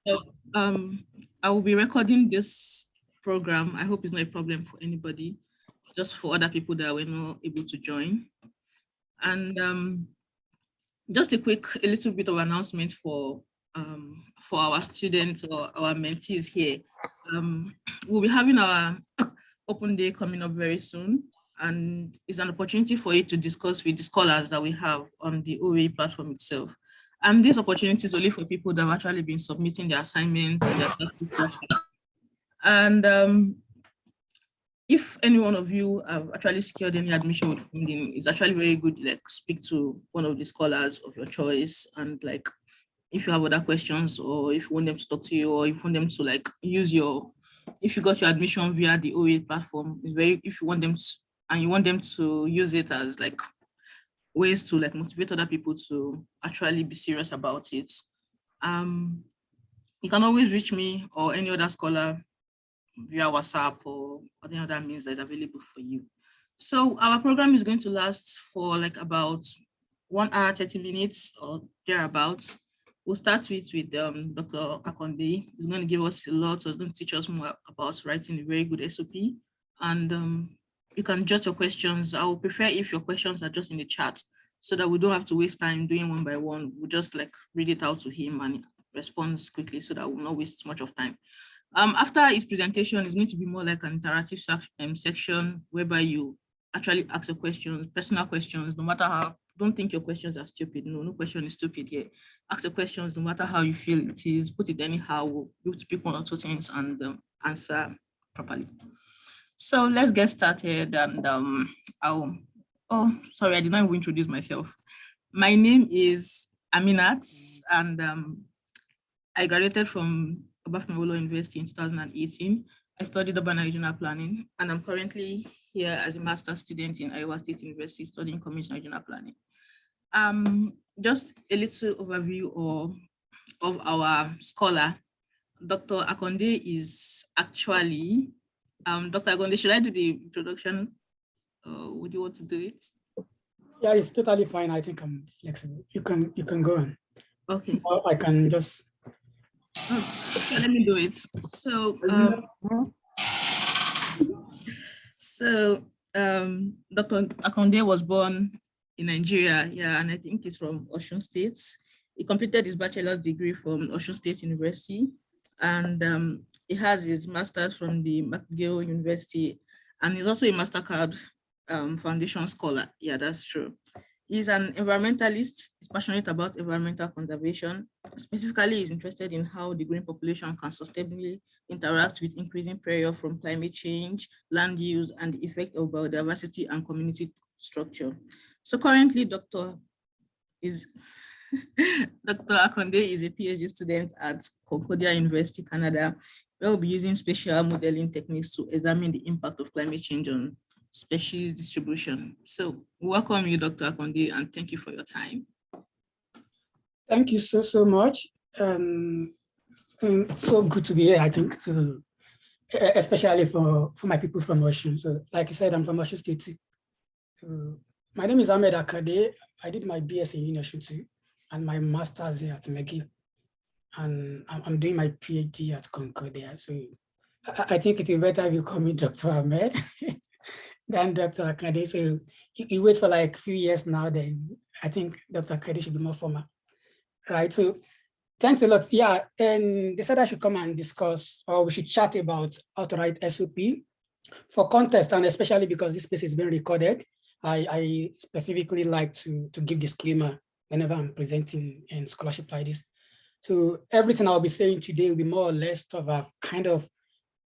So, I will be recording this program. I hope it's not a problem for anybody, just for other people that were not able to join. And just a little bit of announcement for our students or our mentees here. We'll be having our open day coming up very soon, and it's an opportunity for you to discuss with the scholars that we have on the OAU platform itself. And this opportunity is only for people that have actually been submitting their assignments and their classes so far. And if any one of you have actually secured any admission with funding, it's actually very good, like speak to one of the scholars of your choice, and like if you have other questions, or if you want them to talk to you, or if you want them to like use if you got your admission via the OAU platform, if you want them to, and you want them to use it as like ways to like motivate other people to actually be serious about it. You can always reach me or any other scholar via WhatsApp or any other means that is available for you. So our program is going to last for like about 1 hour, 30 minutes or thereabouts. We'll start with Dr. Akonde. He's going to give us a lot, so he's going to teach us more about writing a very good SOP. And you can jot your questions. I would prefer if your questions are just in the chat, so that we don't have to waste time doing one by one. We'll just like read it out to him and respond quickly, so that we'll not waste much of time. After his presentation, it's going to be more like an interactive section whereby you actually ask your questions, personal questions, no matter how. Don't think your questions are stupid. No question is stupid here. Ask your questions no matter how you feel it is. Put it anyhow. We'll be able to pick one or two things and answer properly. So let's get started. And sorry, I did not even introduce myself. My name is Aminat, and I graduated from Obafemi University in 2018. I studied urban and regional planning, and I'm currently here as a master's student in Iowa State University studying community and regional planning. Just a little overview of our scholar. Dr. Akonde is actually, Dr. Akonde, should I do the introduction? Would you want to do it? Yeah, it's totally fine. I think I'm flexible. You can go on. Okay. Or I can just. Okay, let me do it. So, Dr. Akonde was born in Nigeria, yeah, and I think he's from Osun State. He completed his bachelor's degree from Osun State University, and he has his master's from the McGill University, and he's also a MasterCard Foundation scholar. Yeah, that's true. He's an environmentalist. He's passionate about environmental conservation. Specifically, he's interested in how the green population can sustainably interact with increasing pressure from climate change, land use, and the effect of biodiversity and community structure. So currently, Dr. Akonde is a PhD student at Concordia University, Canada, where we'll be using spatial modeling techniques to examine the impact of climate change on species distribution. So welcome you, Dr. Akonde, and thank you for your time. Thank you so much. And so good to be here, I think, especially for my people from Osun. So like you said, I'm from Osun State too. So my name is Ahmed Akade. I did my BS in Osun too, and my master's here at McGill. And I'm doing my PhD at Concordia. So I think it's better if you call me Dr. Ahmed. Than Dr. Akade. So you wait for like a few years now, then I think Dr. Akade should be more formal. Right. So thanks a lot. Yeah. And they said I should come and discuss, or we should chat about how to write SOP. For context, and especially because this space is being recorded, I specifically like to give disclaimer whenever I'm presenting in scholarship like this. So everything I'll be saying today will be more or less of a kind of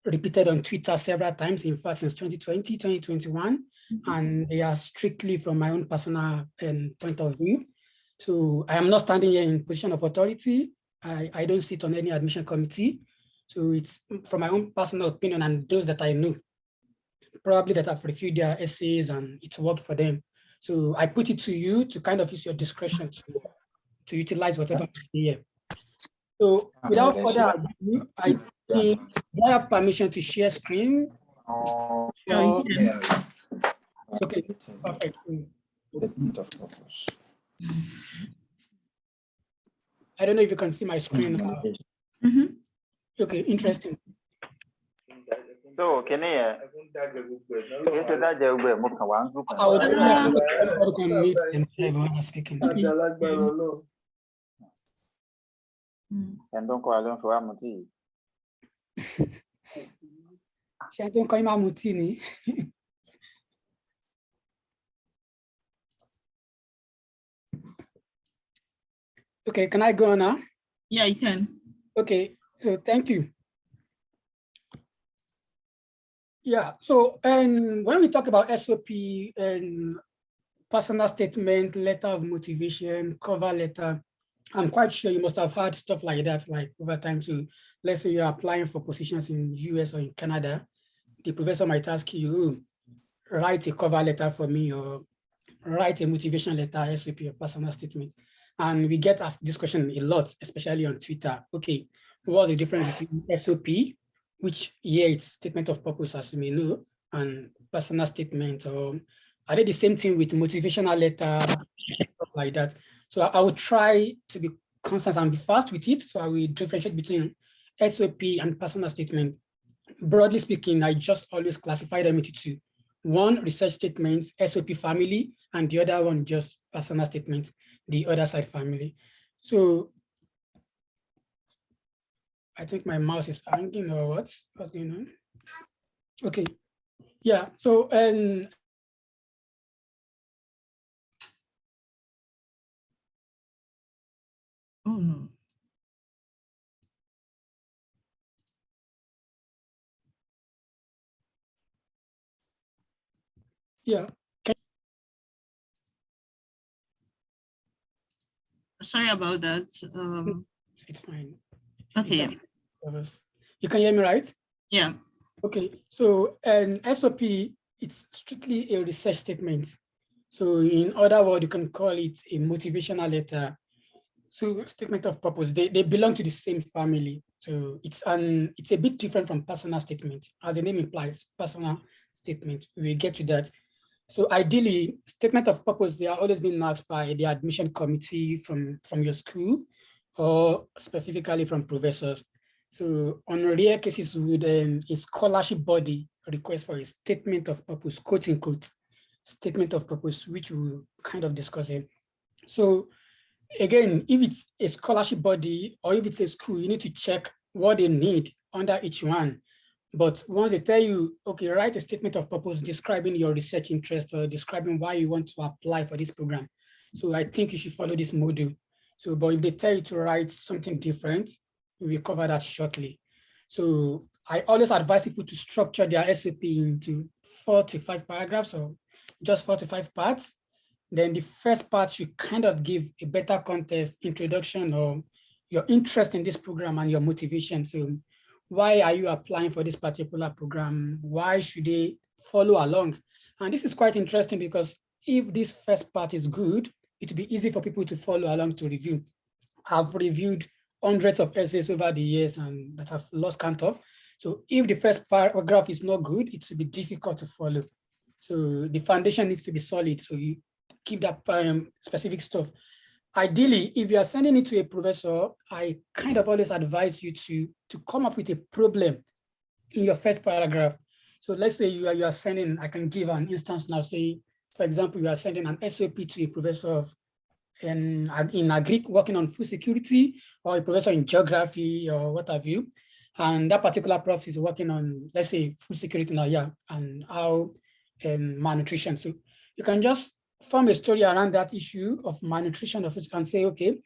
repeated on Twitter several times, in fact, since 2020, 2021, and they are strictly from my own personal point of view. So I am not standing here in position of authority. I don't sit on any admission committee. So it's from my own personal opinion and those that I know, probably that have reviewed their essays and it's worked for them. So I put it to you to kind of use your discretion to utilize whatever is here. So without further ado, I think I have permission to share screen. Okay, perfect. I don't know if you can see my screen now. Okay, interesting. So can I I would say everybody can meet themselves when I'm speaking. and don't call them for Amity. Ṣé tó ń kọ́ yín máa mutí ni? Okay, can I go on now? Yeah, you can. Okay, so thank you. Yeah, so when we talk about SOP and personal statement, letter of motivation, cover letter, I'm quite sure you must have heard stuff like that, like over time. So let's say you're applying for positions in US or in Canada, the professor might ask you, write a cover letter for me or write a motivation letter, SOP, or personal statement. And we get asked this question a lot, especially on Twitter. Okay, what's the difference between SOP, which it's statement of purpose, as you may know, and personal statement, or are they the same thing with motivational letter, stuff like that? So I will try to be constant and be fast with it. So I will differentiate between SOP and personal statement. Broadly speaking, I just always classify them into two. One, research statement, SOP family, and the other one just personal statement, the other side family. So I think my mouse is hanging or what's going on? Okay, yeah, so Oh no. yeah. Sorry about that. It's fine. Okay. You can hear me, right? Yeah. Okay, so SOP, it's strictly a research statement. So in other words, you can call it a motivational letter. So statement of purpose, they belong to the same family. So it's a bit different from personal statement. As the name implies, personal statement. We'll get to that. So ideally, statement of purpose, they are always being asked by the admission committee from your school or specifically from professors. So on rare cases, would a scholarship body request for a statement of purpose, quote unquote, statement of purpose, which we'll kind of discuss it. So again, if it's a scholarship body or if it's a school, you need to check what they need under each one. But once they tell you, okay, write a statement of purpose describing your research interest or describing why you want to apply for this program. So I think you should follow this module. So, but if they tell you to write something different, we will cover that shortly. So I always advise people to structure their SOP into 4 to 5 paragraphs or just 4 to 5 parts. Then the first part should kind of give a better context, introduction, or your interest in this program and your motivation. So why are you applying for this particular program? Why should they follow along? And this is quite interesting because if this first part is good, it will be easy for people to follow along to review. I've reviewed hundreds of essays over the years and that have lost count of. So if the first paragraph is not good, it will be difficult to follow. So the foundation needs to be solid. So you keep that specific stuff. Ideally, if you are sending it to a professor, I kind of always advise you to come up with a problem in your first paragraph. So let's say you are sending, I can give an instance now, say, for example, you are sending an SOP to a professor of in agric working on food security or a professor in geography or what have you. And that particular prof is working on, let's say, food security now, yeah, and how malnutrition. So you can just form a story around that issue of malnutrition of it and say, okay,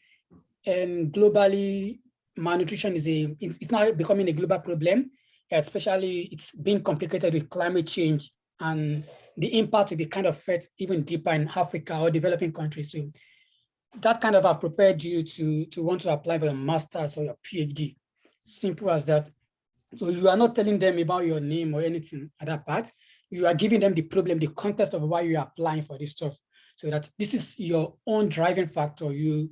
and globally, malnutrition is it's now becoming a global problem, especially it's being complicated with climate change and the impact will be kind of felt even deeper in Africa or developing countries. So that kind of have prepared you to want to apply for a master's or your PhD. Simple as that. So you are not telling them about your name or anything at that part. You are giving them the problem, the context of why you are applying for this stuff. So that this is your own driving factor. You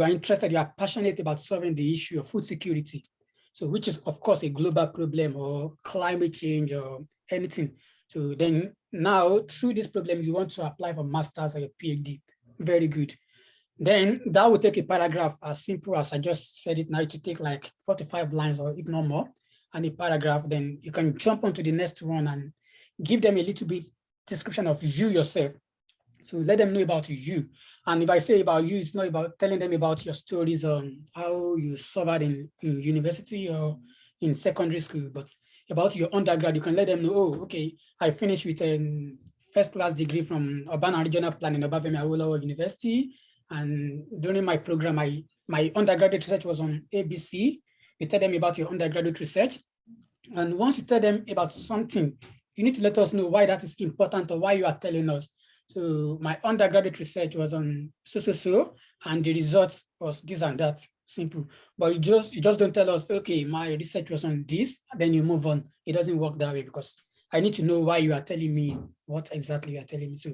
are interested, you are passionate about solving the issue of food security. So which is of course a global problem or climate change or anything. So then now through this problem, you want to apply for master's or your PhD. Very good. Then that will take a paragraph as simple as I just said it now, to take like 45 lines or if not more, and a paragraph. Then you can jump onto the next one and give them a little bit description of you yourself. So let them know about you. And if I say about you, it's not about telling them about your stories on how you suffered in university or in secondary school, but about your undergrad. You can let them know, oh, okay, I finished with a first-class degree from Urban and Regional Planning, Obafemi Awolowo University. And during my program, my undergraduate research was on ABC. You tell them about your undergraduate research. And once you tell them about something, you need to let us know why that is important or why you are telling us. So my undergraduate research was on so, and the result was this and that, simple. But you just don't tell us, okay, my research was on this, then you move on. It doesn't work that way, because I need to know why you are telling me what exactly you are telling me. So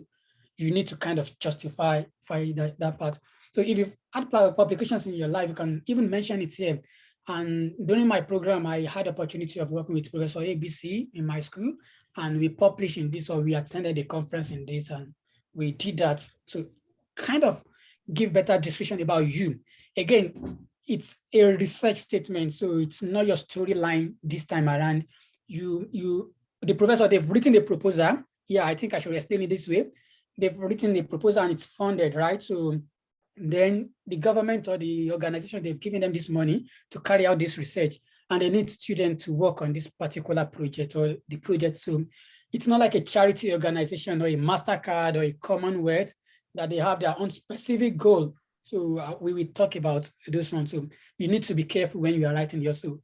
you need to kind of justify that part. So if you've had publications in your life, you can even mention it here. And during my program, I had the opportunity of working with Professor ABC in my school, and we published in this, or we attended a conference in this, and we did that to kind of give better description about you. Again, it's a research statement, so it's not your storyline this time around. The professor, they've written the proposal. Yeah, I think I should explain it this way. They've written the proposal and it's funded, right? So then the government or the organization, they've given them this money to carry out this research, and they need students to work on this particular project or the project. So it's not like a charity organization or a MasterCard or a Commonwealth that they have their own specific goal. So we will talk about those ones. So you need to be careful when you are writing yours. So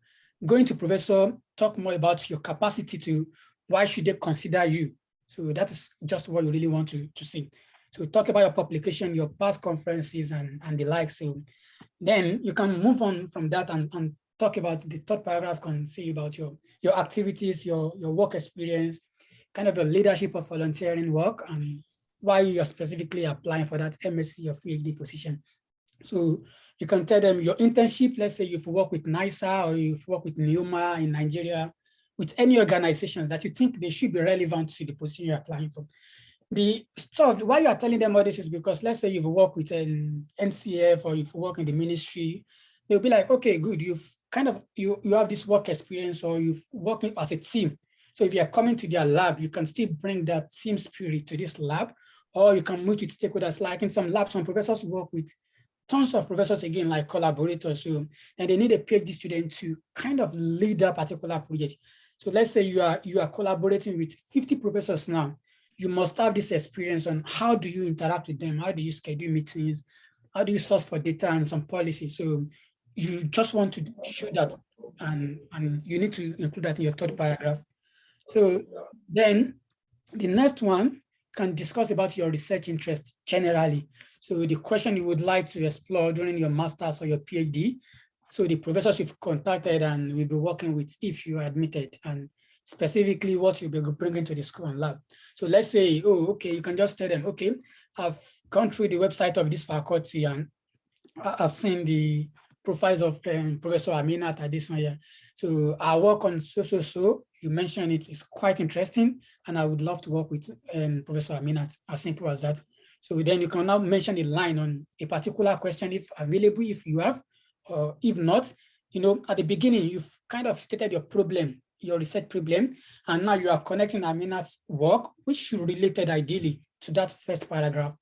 going to professor, talk more about your capacity to, why should they consider you? So that is just what you really want to see. So talk about your publication, your past conferences and the like. So then you can move on from that and talk about the third paragraph, can say about your activities, your work experience, kind of your leadership of volunteering work, and why you are specifically applying for that MSc or PhD position. So you can tell them your internship, let's say you've worked with NISA or you've worked with NEOMA in Nigeria, with any organizations that you think they should be relevant to the position you're applying for. The stuff, why you are telling them all this is because, let's say you've worked with an NCF or you've worked in the ministry, they'll be like, okay, good, you've kind of, you have this work experience, or you've worked as a team. So if you're coming to their lab, you can still bring that team spirit to this lab, or you can meet with stakeholders. Like in some labs, some professors work with tons of professors, again, like collaborators. So, and they need a PhD student to kind of lead that particular project. So let's say you are collaborating with 50 professors now. You must have this experience on how do you interact with them, how do you schedule meetings, how do you source for data and some policies. So you just want to show that, and you need to include that in your third paragraph. So then the next one can discuss about your research interest generally. So the question you would like to explore during your master's or your PhD. So the professors you've contacted and will be working with if you are admitted, and specifically what you'll be bringing to the school and lab. So let's say, oh, okay, you can just tell them, okay, I've gone through the website of this faculty and I've seen the profiles of Professor Aminat Adesanya. So I work on so. You mentioned it is quite interesting, and I would love to work with Professor Aminat, as simple as that. So then you can now mention a line on a particular question if available, if you have, or if not, at the beginning, you've kind of stated your problem, your research problem, and now you are connecting Aminat's work, which should be related ideally to that first paragraph.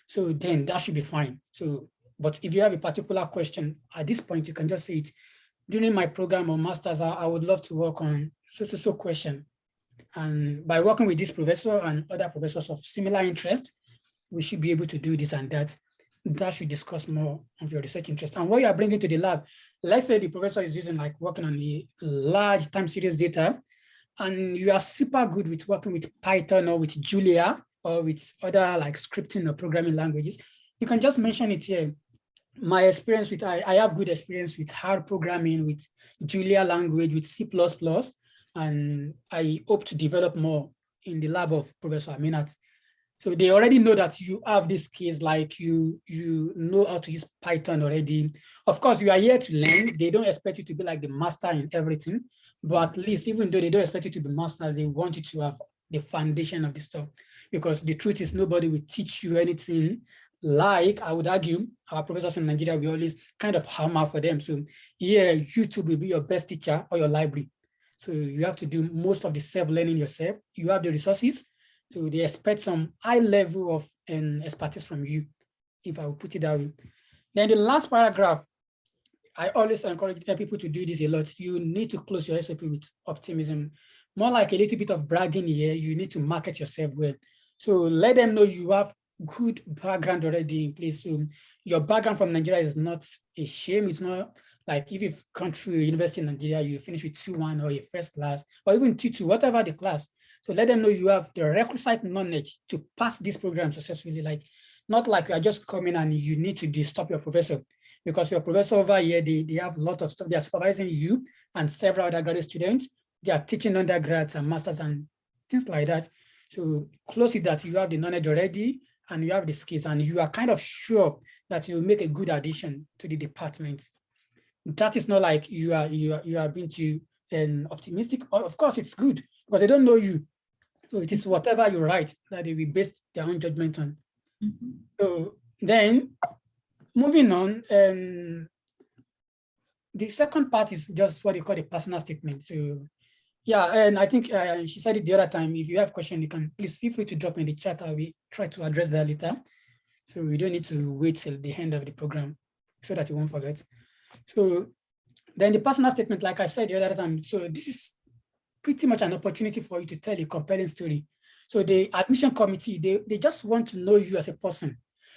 So then that should be fine. So, but if you have a particular question at this point, you can just say it. During my program or master's, I would love to work on so question. And by working with this professor and other professors of similar interest, we should be able to do this and that. That should discuss more of your research interest and what you are bringing to the lab. Let's say the professor is using, like, working on a large time series data, and you are super good with working with Python or with Julia or with other like scripting or programming languages. You can just mention it here. My experience with, I have good experience with hard programming, with Julia language, with C++, and I hope to develop more in the lab of Professor Aminat. So they already know that you have these skills, like you know how to use Python already. Of course, you are here to learn. They don't expect you to be like the master in everything, but at least even though they don't expect you to be masters, they want you to have the foundation of this stuff. Because the truth is, nobody will teach you anything like I would argue, our professors in Nigeria, we always kind of hammer for them. So yeah, YouTube will be your best teacher or your library. So you have to do most of the self-learning yourself. You have the resources. So they expect some high level of expertise from you, if I would put it that way. Then the last paragraph, I always encourage people to do this a lot. You need to close your SOP with optimism. More like a little bit of bragging here. You need to market yourself well. So let them know you have good background already in place. So your background from Nigeria is not a shame. It's not like if you've gone through university in Nigeria, you finish with 2-1 or a first class, or even 2-2, whatever the class. So let them know you have the requisite knowledge to pass this program successfully. Like, not like you are just coming and you need to disturb your professor, because your professor over here, they have a lot of stuff. They are supervising you and several other graduate students. They are teaching undergrads and masters and things like that. So close it that you have the knowledge already and you have the skills and you are kind of sure that you will make a good addition to the department. That is not like you are being too optimistic. Of course, it's good because they don't know you. So it is whatever you write that they will base their own judgment on. Mm-hmm. So then moving on, the second part is just what they call a personal statement. So yeah, and I think she said it the other time. If you have questions, you can please feel free to drop in the chat. I will try to address that later. So we don't need to wait till the end of the program so that you won't forget. So then the personal statement, like I said the other time, so this is pretty much an opportunity for you to tell a compelling story. So the admission committee, they just want to know you as a person.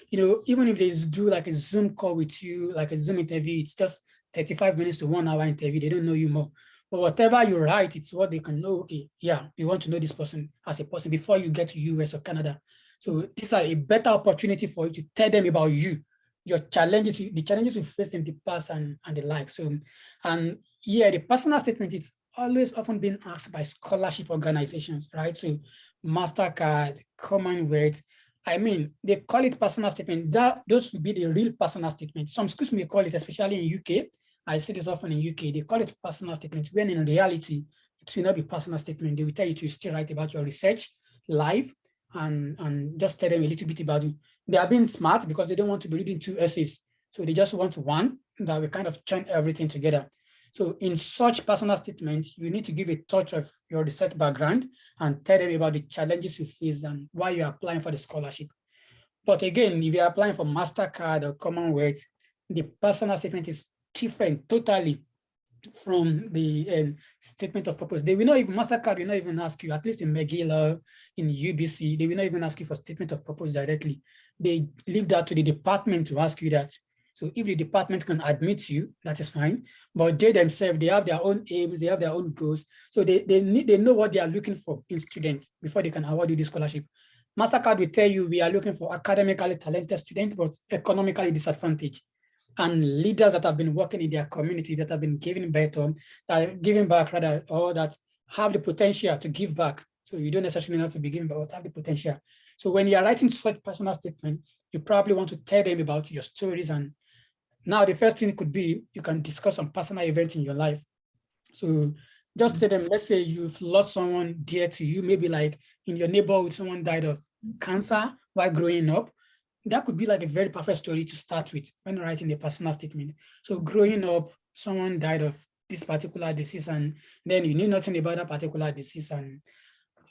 You know, even if they do like a Zoom call with you, like a Zoom interview, it's just 35 minutes to 1 hour interview. They don't know you more. But whatever you write, it's what they can know. Okay, yeah, we want to know this person as a person before you get to US or Canada. So these are a better opportunity for you to tell them about you, your challenges, the challenges you faced in the past and the like. So, and yeah, the personal statement is always often been asked by scholarship organizations, right? So MasterCard, Commonwealth, I mean, they call it personal statement. Those would be the real personal statement. Some schools may call it, especially in UK. I see this often in UK. They call it personal statement, when in reality, it will not be personal statement. They will tell you to still write about your research live and just tell them a little bit about you. They are being smart because they don't want to be reading 2 essays. So they just want one that will kind of join everything together. So in such personal statements, you need to give a touch of your research background and tell them about the challenges you face and why you're applying for the scholarship. But again, if you're applying for MasterCard or Commonwealth, the personal statement is different totally from the statement of purpose. They will not even, MasterCard will not even ask you, at least in McGill or in UBC, they will not even ask you for statement of purpose directly. They leave that to the department to ask you that. So if the department can admit you, that is fine. But they themselves, they have their own aims, they have their own goals. So they know what they are looking for in students before they can award you the scholarship. MasterCard will tell you we are looking for academically talented students, but economically disadvantaged. And leaders that have been working in their community, that have been giving back, rather, or that have the potential to give back. So you don't necessarily have to be giving back, but have the potential. So when you're writing such personal statement, you probably want to tell them about your stories. And now the first thing could be, you can discuss some personal events in your life. So just tell them, let's say you've lost someone dear to you, maybe like in your neighborhood, someone died of cancer while growing up. That could be like a very perfect story to start with when writing a personal statement. So growing up, someone died of this particular disease, and then you knew nothing about that particular disease. And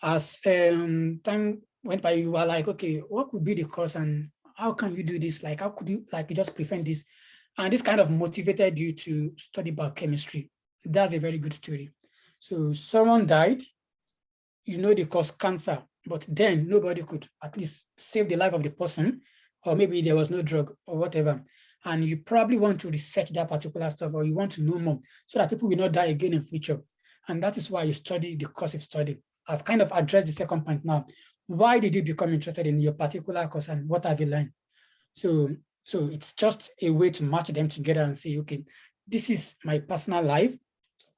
as time went by, you were like, okay, what could be the cause and how can you do this? Like, how could you just prevent this? And this kind of motivated you to study biochemistry. That's a very good story. So someone died, you know they caused cancer, but then nobody could at least save the life of the person, or maybe there was no drug or whatever. And you probably want to research that particular stuff, or you want to know more so that people will not die again in future. And that is why you study the course of study. I've kind of addressed the second point now. Why did you become interested in your particular course and what have you learned? So it's just a way to match them together and say, okay, this is my personal life.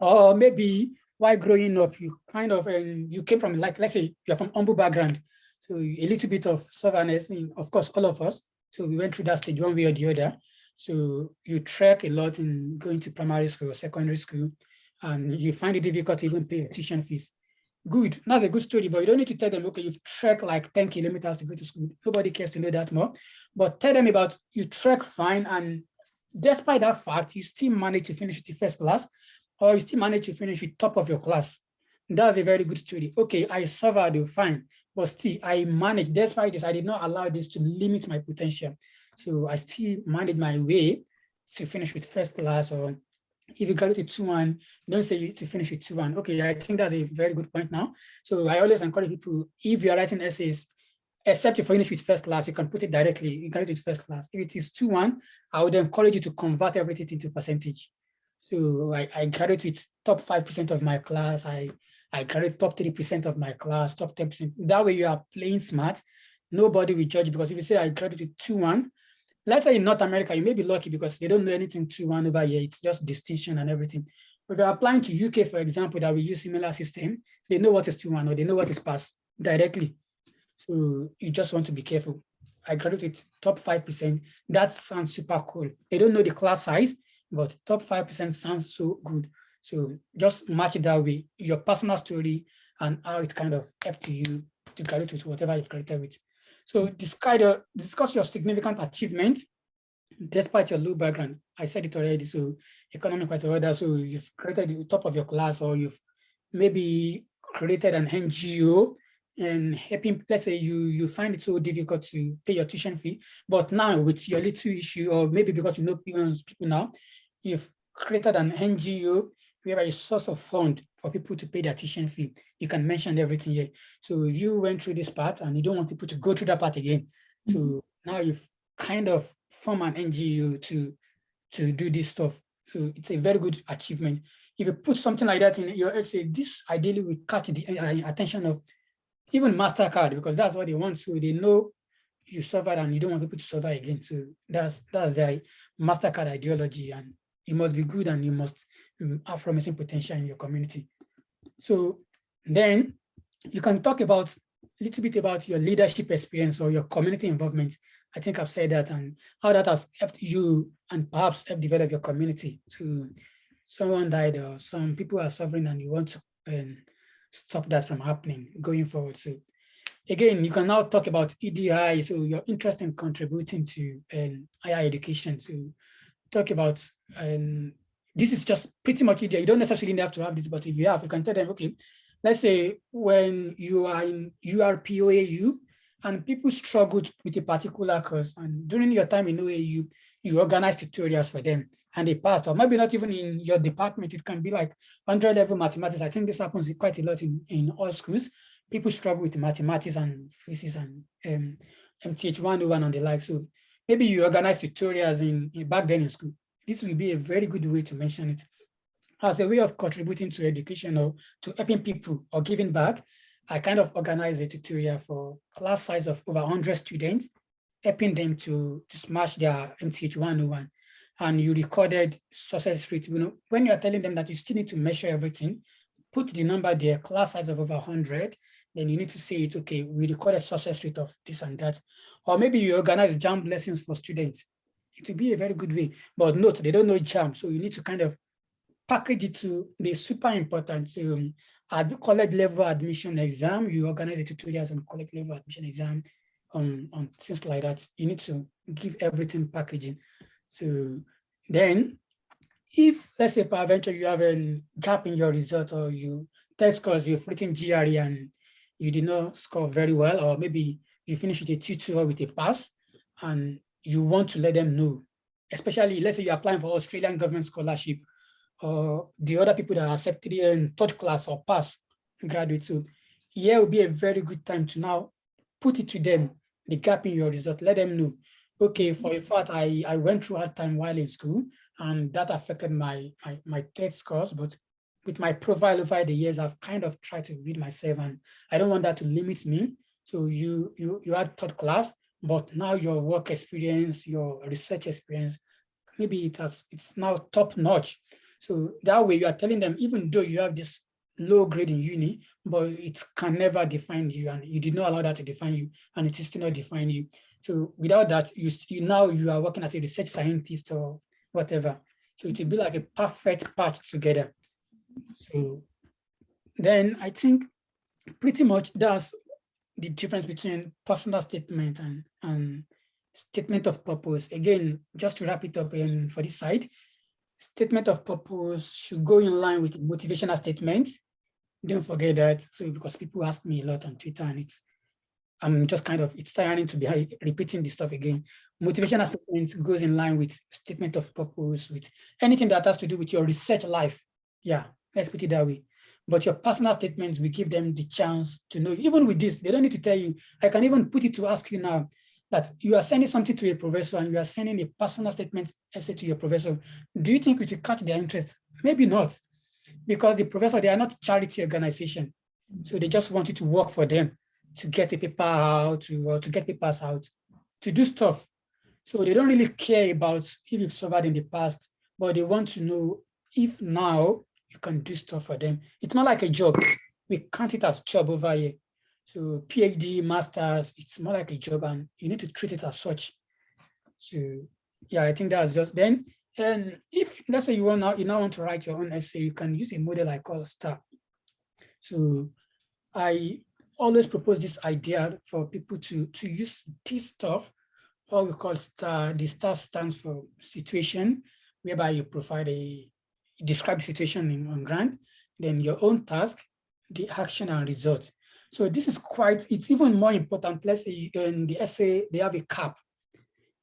Or maybe while growing up, you kind of, you came from, like, let's say you're from humble background. So a little bit of stubbornness, of course, all of us. So we went through that stage one way or the other. So you trek a lot in going to primary school or secondary school, and you find it difficult to even pay tuition fees. good. That's a good story, but you don't need to tell them, okay, you've trekked like 10 kilometers to go to school. Nobody cares to know that more. But tell them about you trek fine, and despite that fact, you still manage to finish with the first class, or you still manage to finish with top of your class. That's a very good story. Okay, I suffered, fine, but still I managed. Despite this, I did not allow this to limit my potential. So I still managed my way to finish with first class, or if you graduate with 2-1, don't say you to finish with 2-1. Okay, I think that's a very good point now. So I always encourage people, if you're writing essays, except you finish with first class, you can put it directly, you graduate with first class. If it is 2-1, I would encourage you to convert everything into percentage. So I graduate with top 5% of my class. I graduate top 3% of my class, top 10%. That way you are playing smart. Nobody will judge, because if you say I graduate with 2-1, let's say in North America, you may be lucky because they don't know anything 2-1 over here. It's just distinction and everything. But if you're applying to UK, for example, that we use similar system, they know what is 2-1 or they know what is pass directly. So you just want to be careful. I graduated top 5%. That sounds super cool. They don't know the class size, but top 5% sounds so good. So just match it that way, your personal story and how it kind of helped you to graduate with whatever you've graduated with. So discuss your significant achievement despite your low background. I said it already. So economic or other. So you've created the top of your class, or you've maybe created an NGO and helping. Let's say you find it so difficult to pay your tuition fee, but now with your little issue, or maybe because you know people now, you've created an NGO whereby a source of fund for people to pay their tuition fee. You can mention everything here. So you went through this part and you don't want people to go through that part again. So now you've kind of formed an NGO to do this stuff. So it's a very good achievement. If you put something like that in your essay, this ideally will catch the attention of even MasterCard, because that's what they want. So they know you suffered and you don't want people to suffer again. So that's their MasterCard ideology, and you must be good and you must have promising potential in your community. So then you can talk about a little bit about your leadership experience or your community involvement. I think I've said that, and how that has helped you and perhaps help develop your community. So someone died or some people are suffering and you want to stop that from happening going forward. So again, you can now talk about EDI, so your interest in contributing to higher education. So talk about, this is just pretty much EDI. You don't necessarily have to have this, but if you have, you can tell them, okay, let's say when you are in URPOAU and people struggled with a particular course, and during your time in OAU, you organize tutorials for them and they passed, or maybe not even in your department, it can be like 100-level mathematics. I think this happens quite a lot in all schools. People struggle with mathematics and physics and MTH 101 and the like. So maybe you organize tutorials in back then in school. This will be a very good way to mention it as a way of contributing to education or to helping people or giving back. I kind of organize a tutorial for class size of over 100 students, helping them to smash their MTH 101. And you recorded success rate. You know, when you're telling them that you still need to measure everything, put the number there, class size of over 100, then you need to say it, okay, we recorded success rate of this and that. Or maybe you organize JAMB lessons for students. It will be a very good way. But note, they don't know JAMB, so you need to kind of package it to be super important. So at college level admission exam, you organize the tutorials on college level admission exam on things like that. You need to give everything packaging. So then if, let's say, peradventure, you have a gap in your result, or you test scores, you've written GRE and you did not score very well, or maybe you finish with a 2-2 or with a pass, and you want to let them know, especially, let's say you're applying for Australian government scholarship, or the other people that are accepted in third class or pass graduate. So here will be a very good time to now put it to them, the gap in your result, let them know, okay, for a fact, I went through hard time while in school, and that affected my test scores, but with my profile over the years, I've kind of tried to read myself, and I don't want that to limit me. So you had third class, but now your work experience, your research experience, maybe it's now top notch. So that way you are telling them, even though you have this low grade in uni, but it can never define you, and you did not allow that to define you, and it is still not define you. So without that, now you are working as a research scientist or whatever. So it will be like a perfect patch together. So then I think pretty much that's the difference between personal statement and statement of purpose. Again, just to wrap it up for this side, statement of purpose should go in line with motivational statements. Don't forget that. So because people ask me a lot on Twitter and I'm just it's tiring to be repeating this stuff again. Motivational statement goes in line with statement of purpose, with anything that has to do with your research life. Yeah, let's put it that way. But your personal statements, we give them the chance to know. Even with this, they don't need to tell you. I can even put it to ask you now that you are sending something to a professor and you are sending a personal statement essay to your professor. Do you think it will catch their interest? Maybe not, because the professor, they are not a charity organization. So they just want you to work for them, to get a paper out, to get papers out, to do stuff. So they don't really care about if you've survived in the past, but they want to know if now you can do stuff for them. It's not like a job. We count it as job over here. So PhD, masters, it's more like a job and you need to treat it as such. So yeah, I think that's just then. And if let's say you now want to write your own essay, you can use a model I call STAR. So I always propose this idea for people to use this stuff, what we call STAR. The STAR stands for situation, whereby you describe the situation on ground, then your own task, the action and result. So this is it's even more important. Let's say in the essay, they have a cap.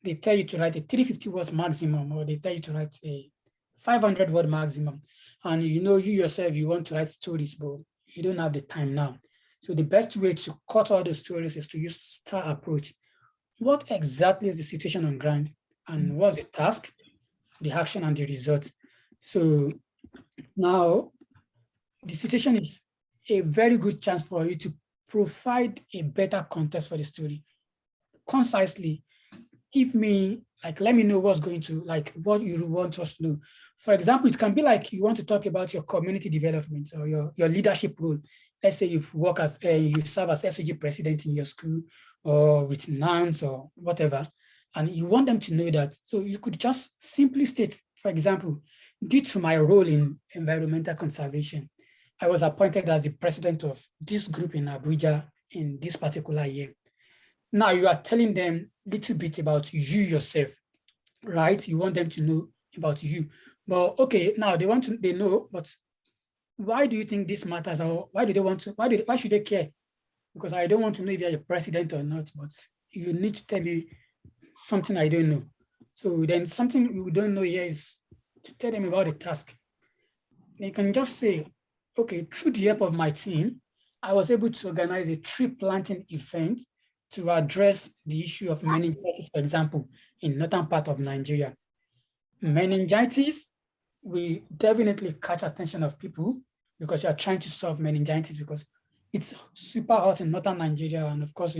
They tell you to write a 350 words maximum, or they tell you to write a 500 word maximum. And you yourself, you want to write stories, but you don't have the time now. So the best way to cut all the stories is to use STAR approach. What exactly is the situation on ground? And what's the task, the action, and the result? So now the situation is a very good chance for you to provide a better context for the story. Concisely, let me know what's going to, what you want us to do. For example, it can be like you want to talk about your community development or your leadership role. Let's say you serve as SOG president in your school or with NANS or whatever, and you want them to know that. So you could just simply state, for example, due to my role in environmental conservation, I was appointed as the president of this group in Abuja in this particular year. Now you are telling them a little bit about you yourself, right? You want them to know about you. But okay, now they know, but why do you think this matters? Or why should they care? Because I don't want to know if you're a president or not, but you need to tell me something I don't know. So then something you don't know here is to tell them about the task. They can just say, okay, through the help of my team, I was able to organize a tree planting event to address the issue of meningitis, for example, in northern part of Nigeria. Meningitis will definitely catch attention of people because you are trying to solve meningitis because it's super hot in northern Nigeria. And of course,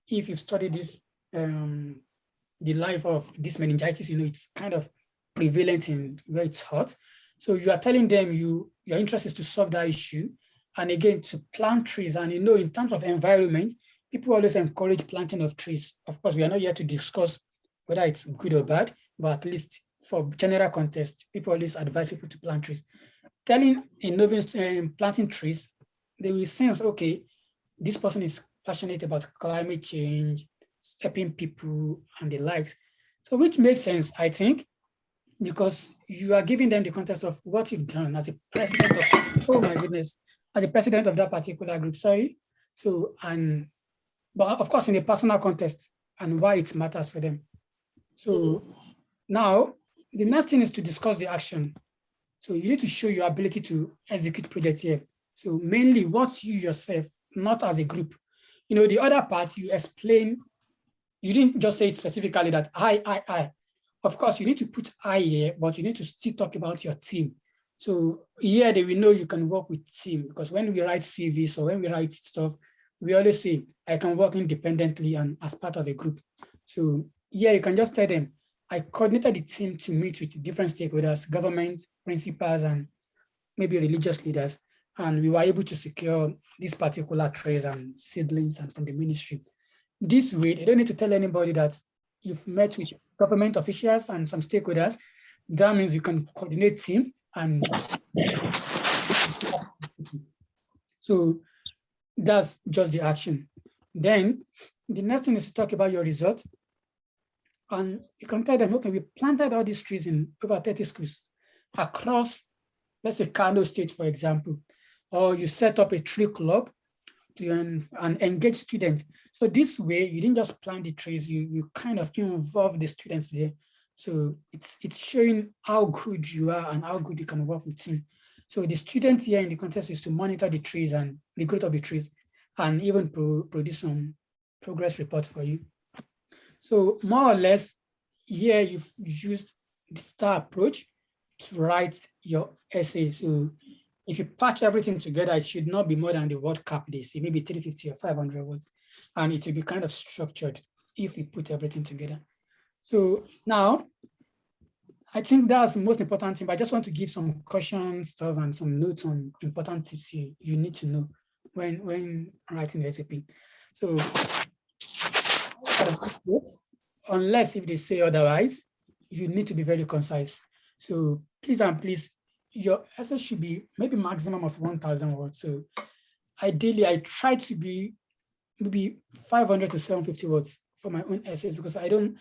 if you've studied this, the life of this meningitis, it's kind of prevalent in where it's hot. So you are telling them your interest is to solve that issue. And again, to plant trees. And in terms of environment, people always encourage planting of trees. Of course, we are not here to discuss whether it's good or bad, but at least for general context, people always advise people to plant trees. Telling innovators planting trees, they will sense, okay, this person is passionate about climate change, helping people and the likes. So which makes sense, I think, because you are giving them the context of what you've done as a president of, oh my goodness, as a president of that particular group, sorry. So, but of course, in a personal context and why it matters for them. So now the next thing is to discuss the action. So you need to show your ability to execute projects here. So mainly what you yourself, not as a group. The other part you explain, you didn't just say it specifically that I. Of course, you need to put I here, but you need to still talk about your team. So here they will know you can work with team because when we write CVs or when we write stuff, we always say, I can work independently and as part of a group. So yeah, you can just tell them, I coordinated the team to meet with different stakeholders, government, principals, and maybe religious leaders. And we were able to secure these particular trees and seedlings and from the ministry. This way, they don't need to tell anybody that you've met with government officials and some stakeholders. That means you can coordinate team and so That's just the action. Then the next thing is to talk about your result. And you can tell them, okay, we planted all these trees in over 30 schools across, let's say, Kano State, for example, or you set up a tree club to and engage students. So this way, you didn't just plant the trees, you kind of involve the students there. So it's showing how good you are and how good you can work with team. So the students here in the contest is to monitor the trees and the growth of the trees, and even produce some progress reports for you. So more or less, here you've used the STAR approach to write your essay. So if you patch everything together, it should not be more than the word cap they say, maybe 350 or 500 words. And it will be kind of structured if we put everything together. So now, I think that's the most important thing, but I just want to give some caution stuff and some notes on important tips you need to know when writing the SOP. So unless if they say otherwise, you need to be very concise. So please and please, your essay should be maybe maximum of 1,000 words. So ideally, I try to be maybe 500 to 750 words for my own essays, because I don't,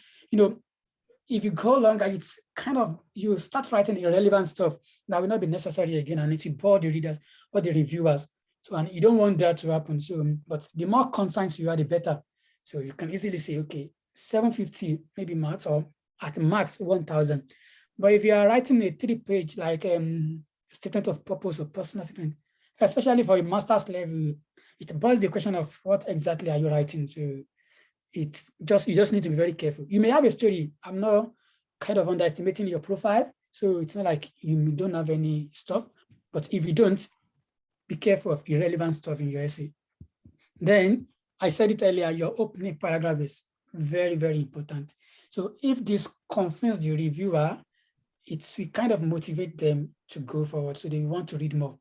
if you go longer, it's kind of, you start writing irrelevant stuff that will not be necessary again, and it will bore the readers or the reviewers. So, and you don't want that to happen. So, but the more concise you are, the better. So you can easily say, okay, 750, maybe max, or at max 1,000. But if you are writing a 3-page, like statement of purpose or personal statement, especially for a master's level, it boils the question of what exactly are you writing. So you just need to be very careful. You may have a story. I'm not kind of underestimating your profile. So it's not like you don't have any stuff, but if you don't, be careful of irrelevant stuff in your essay. Then I said it earlier, your opening paragraph is very, very important. So if this confirms the reviewer, it will kind of motivate them to go forward. So they want to read more.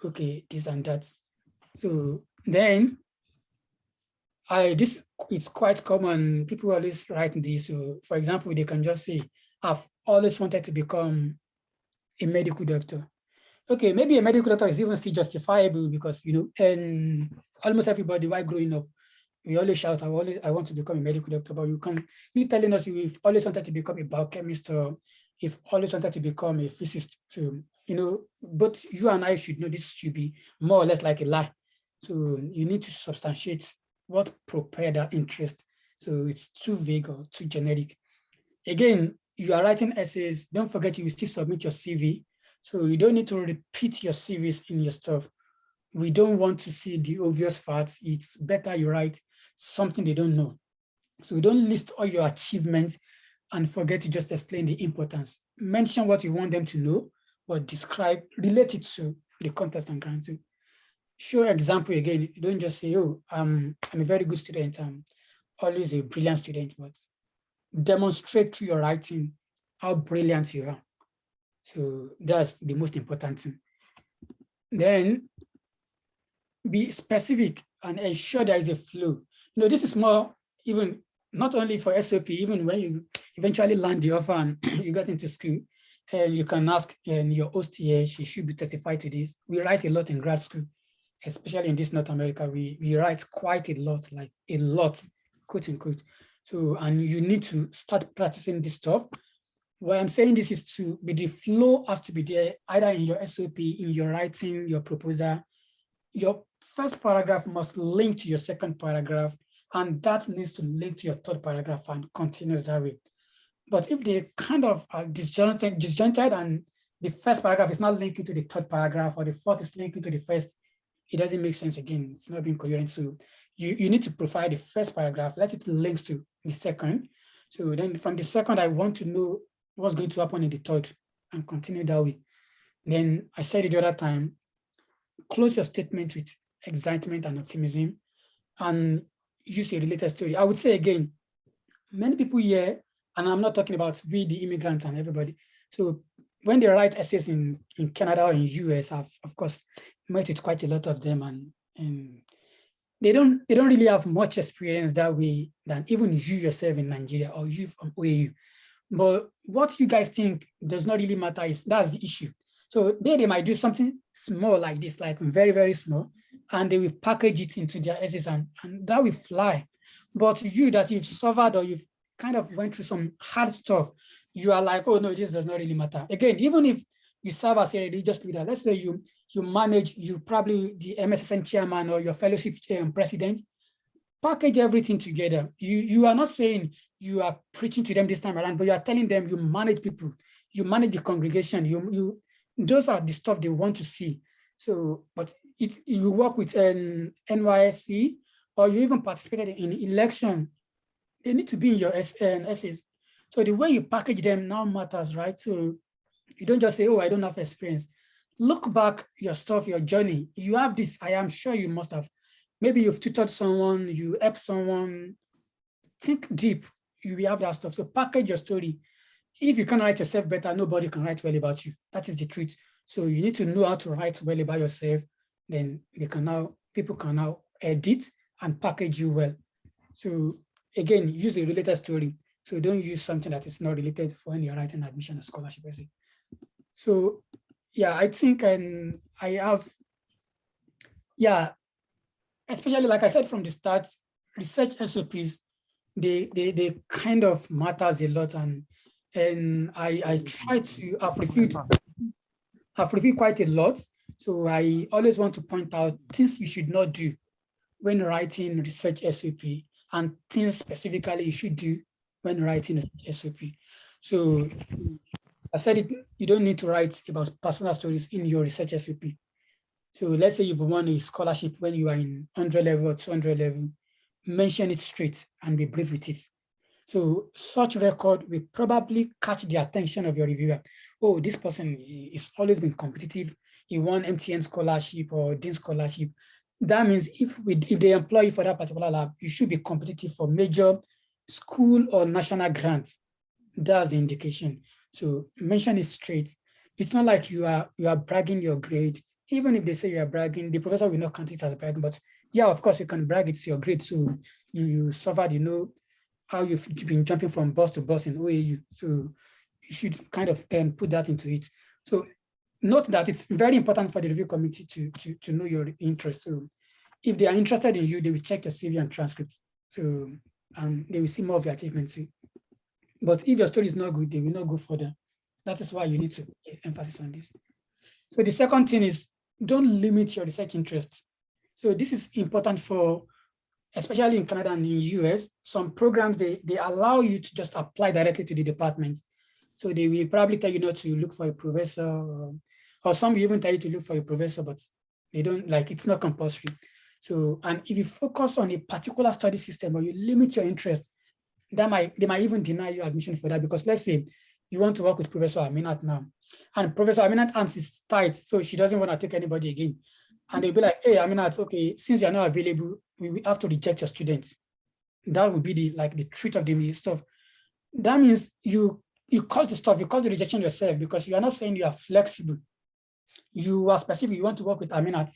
Okay, this and that. So then it's quite common. People always write this. So for example, they can just say, I've always wanted to become a medical doctor. Okay, maybe a medical doctor is even still justifiable because, and almost everybody, while growing up, we always shout, I want to become a medical doctor, but you telling us you've always wanted to become a biochemist, or you've always wanted to become a physicist. So, both you and I should know this should be more or less like a lie. So you need to substantiate what propelled that interest. So it's too vague or too generic. Again, you are writing essays, don't forget you will still submit your CV. So you don't need to repeat your CVs in your stuff. We don't want to see the obvious facts. It's better you write something they don't know. So you don't list all your achievements and forget to just explain the importance. Mention what you want them to know, but relate it to the context and grant. So show example again. Don't just say, oh, I'm a very good student. I'm always a brilliant student, but demonstrate through your writing how brilliant you are. So that's the most important thing. Then be specific and ensure there is a flow. This is more even not only for SOP, even when you eventually land the offer and you got into school, and you can ask your host here, she should be testified to this. We write a lot in grad school, especially in this North America. We write quite a lot, like a lot, quote unquote. So, and you need to start practicing this stuff. Why I'm saying this is the flow has to be there, either in your SOP, in your writing, your proposal. Your first paragraph must link to your second paragraph, and that needs to link to your third paragraph and continues that way. But if they kind of are disjointed and the first paragraph is not linking to the third paragraph, or the fourth is linking to the first, it doesn't make sense again. It's not being coherent. So you need to provide the first paragraph, let it links to the second. So then from the second, I want to know what's going to happen in the third and continue that way. Then I said it the other time, close your statement with excitement and optimism and use a related story. I would say again, many people here, and I'm not talking about we, the immigrants and everybody. So when they write essays in Canada or in US, I've of course met with quite a lot of them, and they don't really have much experience that way than even you yourself in Nigeria or you from OAU. But what you guys think does not really matter. That's the issue. So they might do something small like this, like very, very small, and they will package it into their essays and that will fly. But you that you've suffered or you've kind of went through some hard stuff, you are like, oh no, this does not really matter. Again, even if you serve as a religious leader, let's say you manage, you probably the MSSN chairman or your fellowship president, package everything together. You are not saying you are preaching to them this time around, but you are telling them you manage people, you manage the congregation, those are the stuff they want to see. So, but you work with an NYSC or you even participated in election, they need to be in your essays. So the way you package them now matters, right? So you don't just say, oh, I don't have experience. Look back your stuff, your journey. You have this, I am sure you must have. Maybe you've tutored someone, you helped someone. Think deep, you will have that stuff. So package your story. If you can write yourself better, nobody can write well about you. That is the truth. So you need to know how to write well about yourself. Then people can now edit and package you well. So again, use a related story. So don't use something that is not related for when you're writing admission or scholarship essay. So yeah, I think I have, yeah, especially like I said from the start, research SOPs, they kind of matters a lot. And I try to, I've reviewed quite a lot. So I always want to point out things you should not do when writing research SOP and things specifically you should do when writing a SOP. So I said it, you don't need to write about personal stories in your research SOP. So let's say you've won a scholarship when you are in 100 level or 200 level, mention it straight and be brief with it. So such record will probably catch the attention of your reviewer. Oh, this person is always been competitive. He won MTN scholarship or Dean scholarship. That means if they employ you for that particular lab, you should be competitive for major school or national grants. That's the indication. So mention it straight. It's not like you are bragging your grade. Even if they say you are bragging, the professor will not count it as bragging. But yeah, of course, you can brag it's your grade. So you suffered, how you've been jumping from bus to bus in OAU. So you should kind of put that into it. So note that it's very important for the review committee to know your interest. So if they are interested in you, they will check your CV and transcripts. So they will see more of your achievements too. But if your story is not good, they will not go further. That is why you need to put emphasis on this. So the second thing is don't limit your research interest. So this is important for, especially in Canada and in the US, some programs, they allow you to just apply directly to the department. So they will probably tell you not to look for a professor, or some will even tell you to look for a professor, but they don't, like, it's not compulsory. So, and if you focus on a particular study system or you limit your interest, they might even deny you admission for that, because let's say you want to work with Professor Aminat now, and Professor Aminat hands is tight, so she doesn't want to take anybody again. And they'll be like, hey, Aminat, okay, since you're not available, we have to reject your students. That would be the truth of the stuff. That means you cause the stuff, you cause the rejection yourself, because you are not saying you are flexible. You are specific, you want to work with Aminat,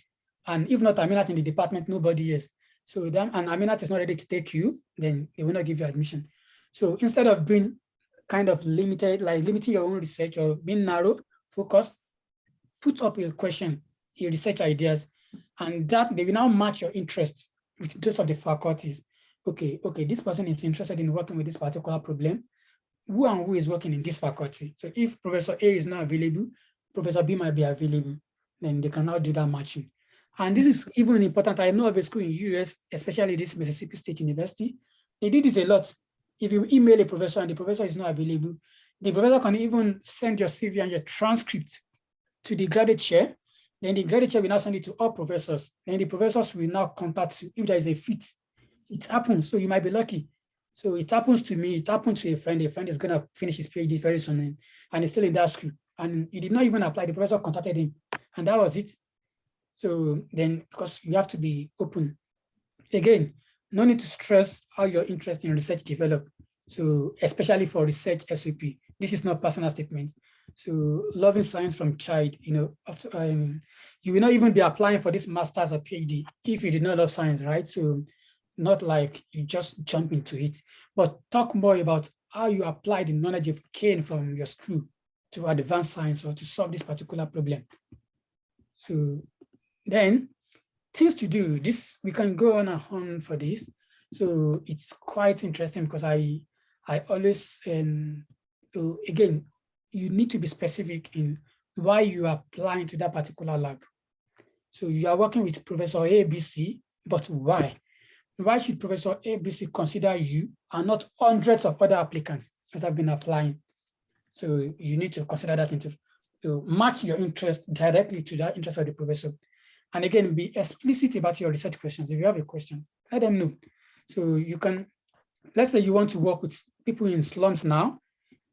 and if not Aminat in the department, nobody is. So then, and Aminat is not ready to take you, then they will not give you admission. So instead of being kind of limited, like limiting your own research or being narrow, focused, put up a question, your research ideas, and that they will now match your interests with those of the faculties. Okay, this person is interested in working with this particular problem. Who and who is working in this faculty? So if Professor A is not available, Professor B might be available, then they can now do that matching. And this is even important. I know of a school in the US, especially this Mississippi State University, they did this a lot. If you email a professor and the professor is not available, the professor can even send your CV and your transcript to the graduate chair. Then the graduate chair will now send it to all professors. Then the professors will now contact you if there is a fit. It happens, so you might be lucky. So it happens to me, it happened to a friend. A friend is going to finish his PhD very soon, and he's still in that school. And he did not even apply, the professor contacted him, and that was it. So then, because you have to be open. Again, no need to stress how your interest in research develop. So especially for research SOP, this is not personal statement. So loving science from child, after you will not even be applying for this master's or PhD if you did not love science, right? So not like you just jump into it, but talk more about how you apply the knowledge you've gained from your school to advance science or to solve this particular problem. So then things to do, this we can go on and on for this. So it's quite interesting because I always, again, you need to be specific in why you are applying to that particular lab. So you are working with Professor ABC, but why? Why should Professor ABC consider you and not hundreds of other applicants that have been applying? So you need to consider that to match your interest directly to that interest of the professor. And again, be explicit about your research questions. If you have a question, let them know. So you can, let's say you want to work with people in slums now.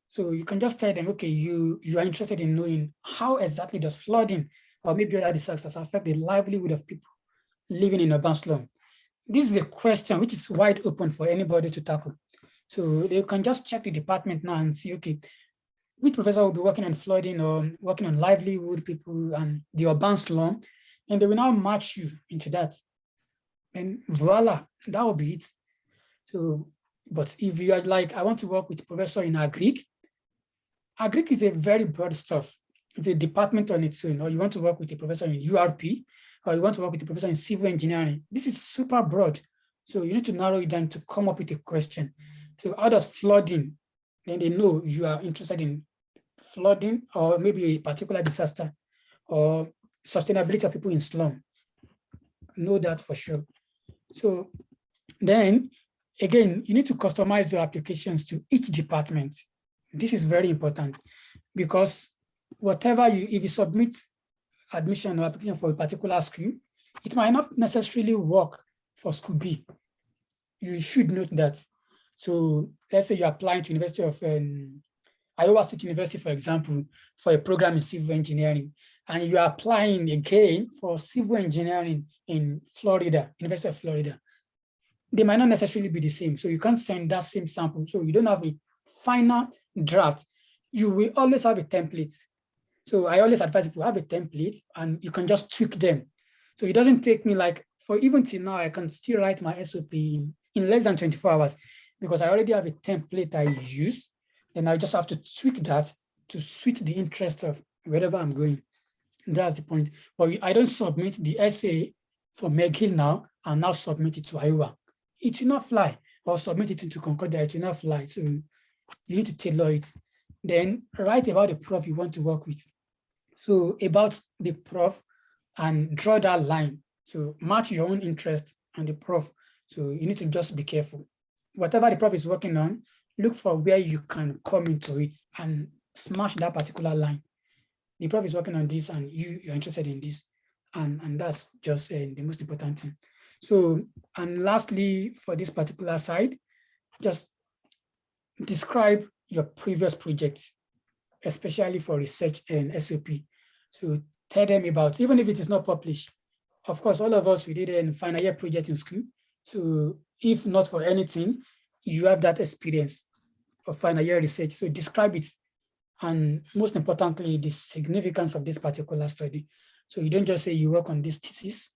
So you can just tell them, okay, you are interested in knowing how exactly does flooding or maybe other disasters affect the livelihood of people living in urban slum. This is a question which is wide open for anybody to tackle. So they can just check the department now and see, okay, which professor will be working on flooding or working on livelihood people and the urban slum, and they will now match you into that. And voila, that will be it. So, but if you are like, I want to work with professor in agric is a very broad stuff. It's a department on its own, or you want to work with a professor in URP, or you want to work with a professor in civil engineering. This is super broad. So you need to narrow it down to come up with a question. So how does flooding, then they know you are interested in flooding or maybe a particular disaster or sustainability of people in slum. Know that for sure. So then again, you need to customize your applications to each department. This is very important because whatever if you submit admission or application for a particular school, it might not necessarily work for school B. You should note that. So let's say you're applying to University of Iowa State University, for example, for a program in civil engineering, and you are applying again for civil engineering in Florida, University of Florida. They might not necessarily be the same. So you can't send that same sample. So you don't have a final draft. You will always have a template. So I always advise people have a template and you can just tweak them. So it doesn't take me like, for even till now, I can still write my SOP in less than 24 hours because I already have a template I use. And I just have to tweak that to suit the interest of wherever I'm going. That's the point. But I don't submit the essay for McGill now and now submit it to Iowa. It will not fly. Or submit it into Concordia, it will not fly. So you need to tailor it. Then write about the prof you want to work with. So about the prof and draw that line. So match your own interest and the prof. So you need to just be careful. Whatever the prof is working on, look for where you can come into it and smash that particular line. The prof is working on this and you're interested in this. And that's just the most important thing. So, and lastly, for this particular side, just describe your previous projects, especially for research and SOP. So tell them about, even if it is not published, of course, all of us, we did a final year project in school. So if not for anything, you have that experience for final year research. So describe it. And most importantly, the significance of this particular study. So you don't just say you work on this thesis,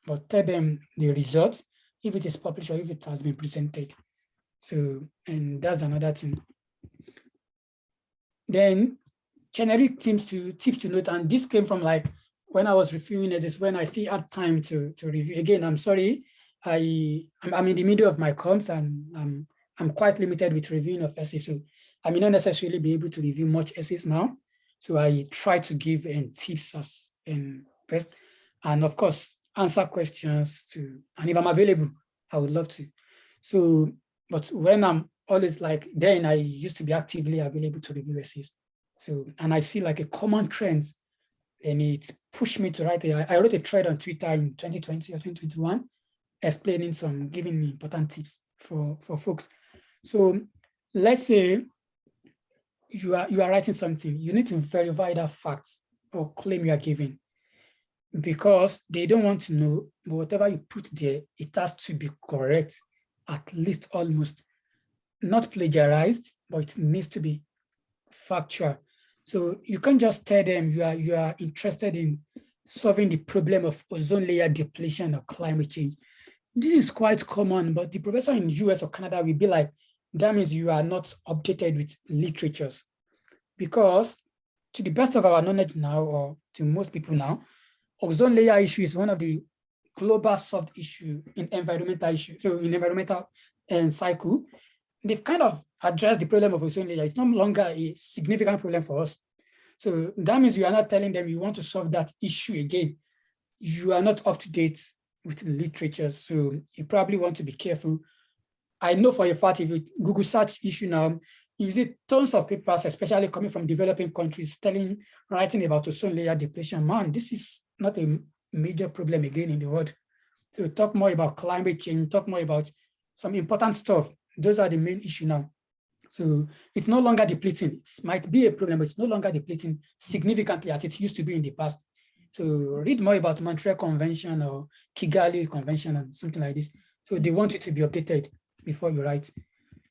but tell them the result, if it is published or if it has been presented. So, and that's another thing. Then generic tips to note, and this came from like when I was reviewing this, when I still had time to review. Again, I'm sorry, I'm in the middle of my comms and I'm quite limited with reviewing of essays. So I may not necessarily be able to review much essays now. So I try to give tips as best, and of course, answer questions too. And if I'm available, I would love to. So, but when I'm always like, then I used to be actively available to review essays. So, and I see like a common trend, and it pushed me to write. I wrote a thread on Twitter in 2020 or 2021, explaining giving me important tips for folks. So let's say you are writing something, you need to verify that fact or claim you are giving, because they don't want to know, but whatever you put there, it has to be correct, at least almost, not plagiarized, but it needs to be factual. So you can't just tell them you are interested in solving the problem of ozone layer depletion or climate change. This is quite common, but the professor in US or Canada will be like, that means you are not updated with literatures. Because to the best of our knowledge now, or to most people now, ozone layer issue is one of the global soft issue in environmental issue. So in environmental cycle, they've kind of addressed the problem of ozone layer. It's no longer a significant problem for us. So that means you are not telling them you want to solve that issue again. You are not up to date with the literature. So you probably want to be careful. I know for a fact, if you Google search issue now, you see tons of papers, especially coming from developing countries, writing about ozone layer depletion. Man, this is not a major problem again in the world. So talk more about climate change, talk more about some important stuff. Those are the main issue now. So it's no longer depleting. It might be a problem, but it's no longer depleting significantly as it used to be in the past. So read more about Montreal Convention or Kigali Convention and something like this. So they want it to be updated before you write.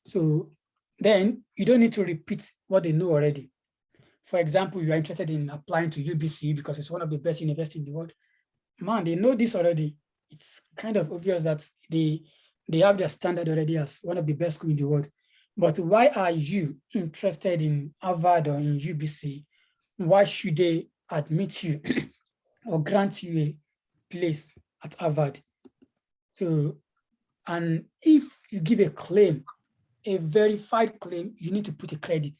So then you don't need to repeat what they know already. For example, you are interested in applying to UBC because it's one of the best universities in the world. Man, they know this already. It's kind of obvious that they have their standard already as one of the best schools in the world. But why are you interested in Harvard or in UBC? Why should they admit you or grant you a place at Harvard? So, and if you give a claim, a verified claim, you need to put a credit.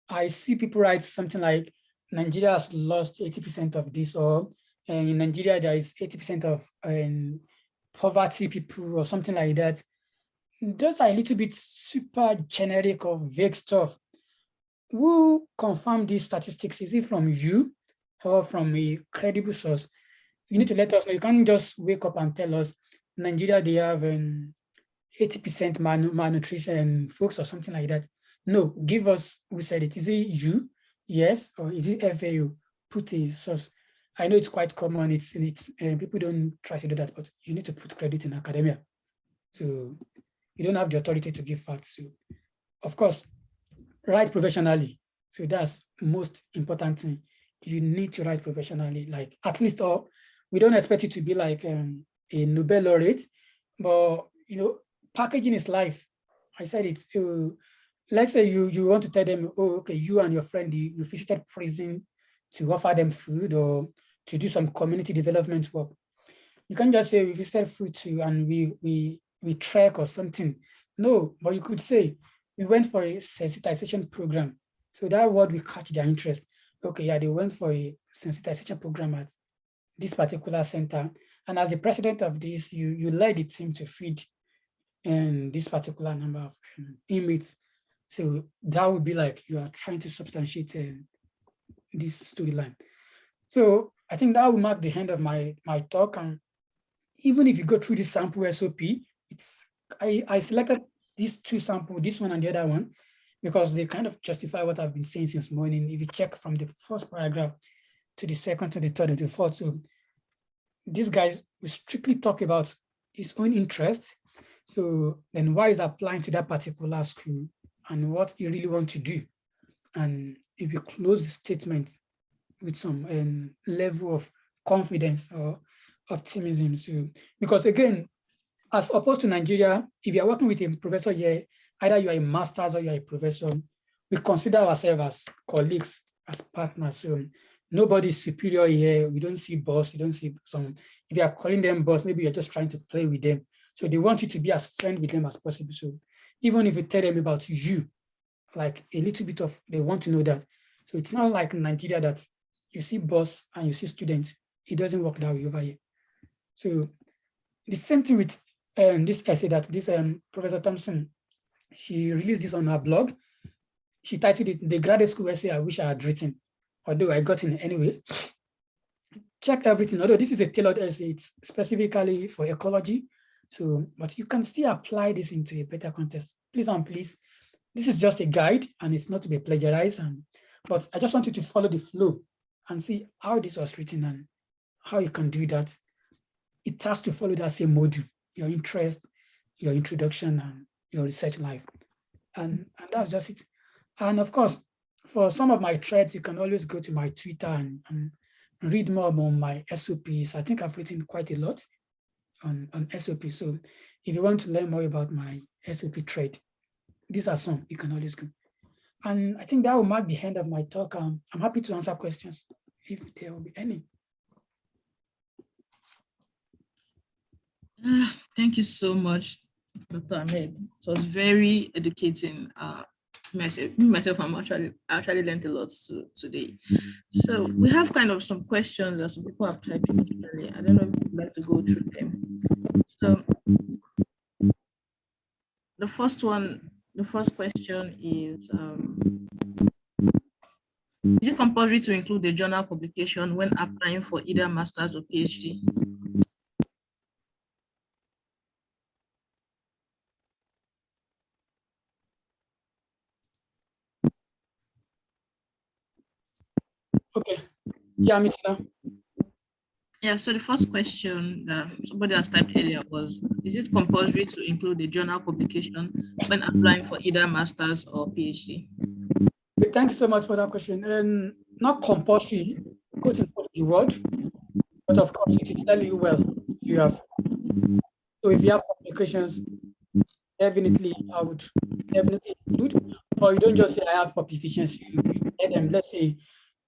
I see people write something like, Nigeria has lost 80% of this, or in Nigeria there is 80% of poverty people or something like that. Those are a little bit super generic or vague stuff. Who confirmed these statistics? Is it from you or from a credible source? You need to let us know. You can't just wake up and tell us Nigeria, they have 80% malnutrition folks or something like that. No, give us who said it. Is it you? Yes, or is it FAO? Put a source. I know it's quite common. It's people don't try to do that, but you need to put credit in academia. So you don't have the authority to give facts. So, of course, write professionally. So that's most important thing. You need to write professionally, like at least, or we don't expect you to be like a Nobel laureate, but packaging is life. I said it. Let's say you want to tell them, oh, okay, you and your friend, you visited prison to offer them food or to do some community development work. You can't just say we visited food too and we trek or something. No, but you could say we went for a sensitization program. So that word will catch their interest. Okay, yeah, they went for a sensitization program at this particular center. And as the president of this, you led the team to feed this particular number of inmates. So that would be like you are trying to substantiate this storyline. So I think that will mark the end of my talk. And even if you go through the sample SOP, I selected these two samples, this one and the other one, because they kind of justify what I've been saying since morning. If you check from the first paragraph to the second, to the third, to the fourth, so these guys will strictly talk about his own interest. So then why is applying to that particular school and what you really want to do. And if you close the statement with some level of confidence or optimism. So, because again, as opposed to Nigeria, if you're working with a professor here, either you are a master's or you're a professor, we consider ourselves as colleagues, as partners. So nobody's superior here. We don't see boss, you don't see some, if you are calling them boss, maybe you're just trying to play with them. So they want you to be as friend with them as possible. So even if you tell them about you, like a little bit of, they want to know that. So it's not like in Nigeria that you see boss and you see students. It doesn't work that way over here. So the same thing with this essay that this Professor Thompson, she released this on her blog. She titled it, "The Graduate School Essay I Wish I Had Written," although I got it anyway. Check everything, although this is a tailored essay, it's specifically for ecology. So, but you can still apply this into a better context. Please and please, this is just a guide and it's not to be plagiarized. But I just want you to follow the flow and see how this was written and how you can do that. It has to follow that same module, your interest, your introduction, and your research life. And that's just it. And of course, for some of my threads, you can always go to my Twitter and read more about my SOPs. I think I've written quite a lot on SOP. So if you want to learn more about my SOP thread, these are some, you can always go. And I think that will mark the end of my talk. I'm happy to answer questions if there will be any. Thank you so much, Dr. Ahmed. It was very educating. Myself, I'm actually learned a lot today. So we have kind of some questions that some people have typed initially. I don't know if you'd like to go through them. So the first question is it compulsory to include the journal publication when applying for either master's or PhD? Okay. Yeah, Mitra. Yeah, so the first question that somebody has typed earlier was, is it compulsory to include the journal publication when applying for either master's or PhD? Thank you so much for that question. And not compulsory, quote unquote, the word, but of course it will tell you, well, you have. So if you have publications, definitely I would definitely include, or you don't just say I have publications, you let them, let's say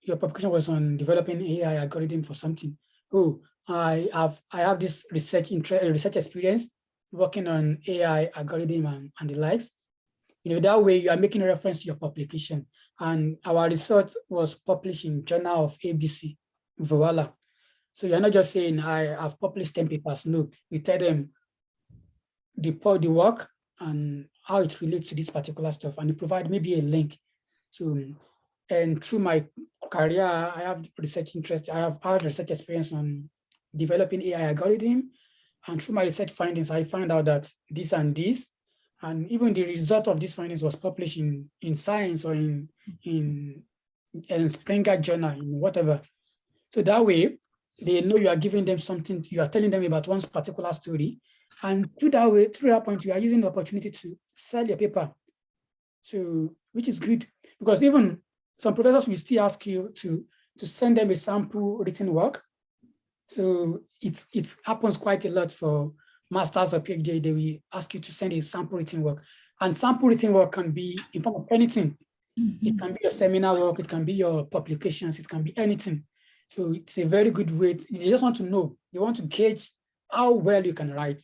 your publication was on developing AI algorithm for something. Oh, I have this research experience working on AI algorithm and the likes. You know, that way you are making a reference to your publication. And our research was published in Journal of ABC, voila. So you're not just saying I have published 10 papers. No, you tell them the work and how it relates to this particular stuff, and you provide maybe a link. So, and through my career, I have research interest. I have had research experience on developing AI algorithm, and through my research findings, I found out that this and this, and even the result of these findings was published in Science or in Springer Journal, in whatever. So that way, they know you are giving them something, you are telling them about one particular story. And through that point, you are using the opportunity to sell your paper. So, which is good, because even some professors will still ask you to send them a sample written work. So it happens quite a lot for masters or PhD. They will ask you to send a sample written work. And sample written work can be in form of anything. It can be your seminar work, it can be your publications, it can be anything. So it's a very good way. They just want to know, they want to gauge how well you can write.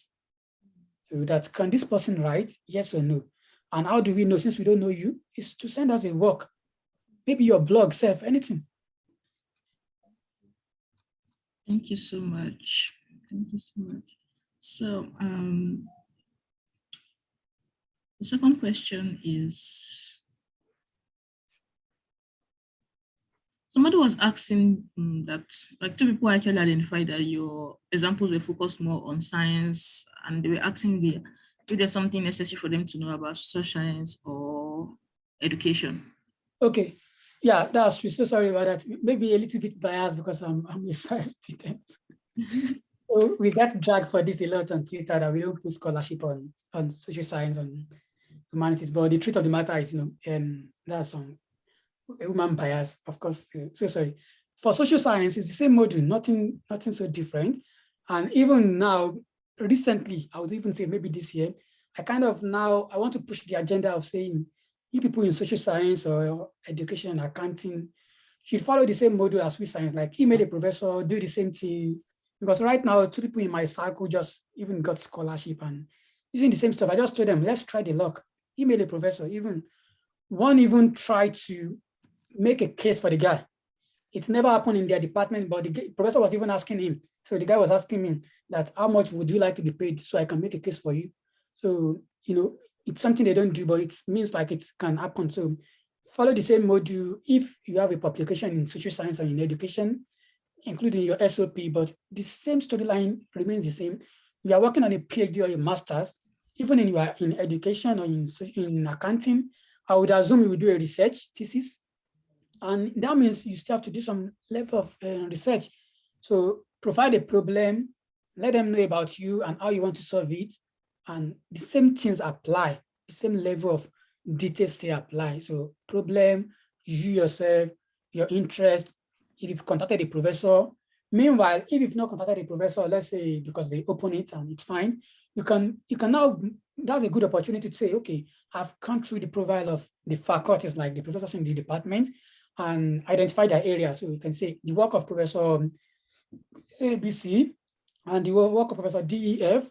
So that, can this person write, yes or no? And how do we know, since we don't know you, is to send us a work, maybe your blog, self, anything. Thank you so much. Thank you so much. So the second question is, somebody was asking that, like, two people actually identified that your examples were focused more on science, and they were asking if there's something necessary for them to know about social science or education. Okay, yeah, that's true. So sorry about that. Maybe a little bit biased because I'm a science student. So we get dragged for this a lot on Twitter, that we don't put scholarship on social science, on humanities. But the truth of the matter is, and that's some human bias, of course. So sorry. For social science, it's the same module, nothing so different. And even now, recently, I would even say maybe this year, I want to push the agenda of saying, you people in social science or education and accounting should follow the same module as we science, like email a professor, do the same thing. Because right now, two people in my circle just even got scholarship and using the same stuff. I just told them, let's try the luck. Email a professor, one tried to make a case for the guy. It never happened in their department, but the professor was even asking him. So the guy was asking me that, how much would you like to be paid so I can make a case for you? So, it's something they don't do, but it means like it can happen. So follow the same module if you have a publication in social science or in education, including your SOP, but the same storyline remains the same. You are working on a PhD or a master's, even in your in education or in accounting, I would assume you will do a research thesis. And that means you still have to do some level of research. So provide a problem, let them know about you and how you want to solve it. And the same things apply, the same level of details they apply. So problem, you yourself, your interest, if you've contacted a professor. Meanwhile, if you've not contacted a professor, let's say because they open it and it's fine, you can now that's a good opportunity to say, okay, I've gone through the profile of the faculties, like the professors in the department, and identify their area. So you can say the work of Professor ABC and the work of Professor DEF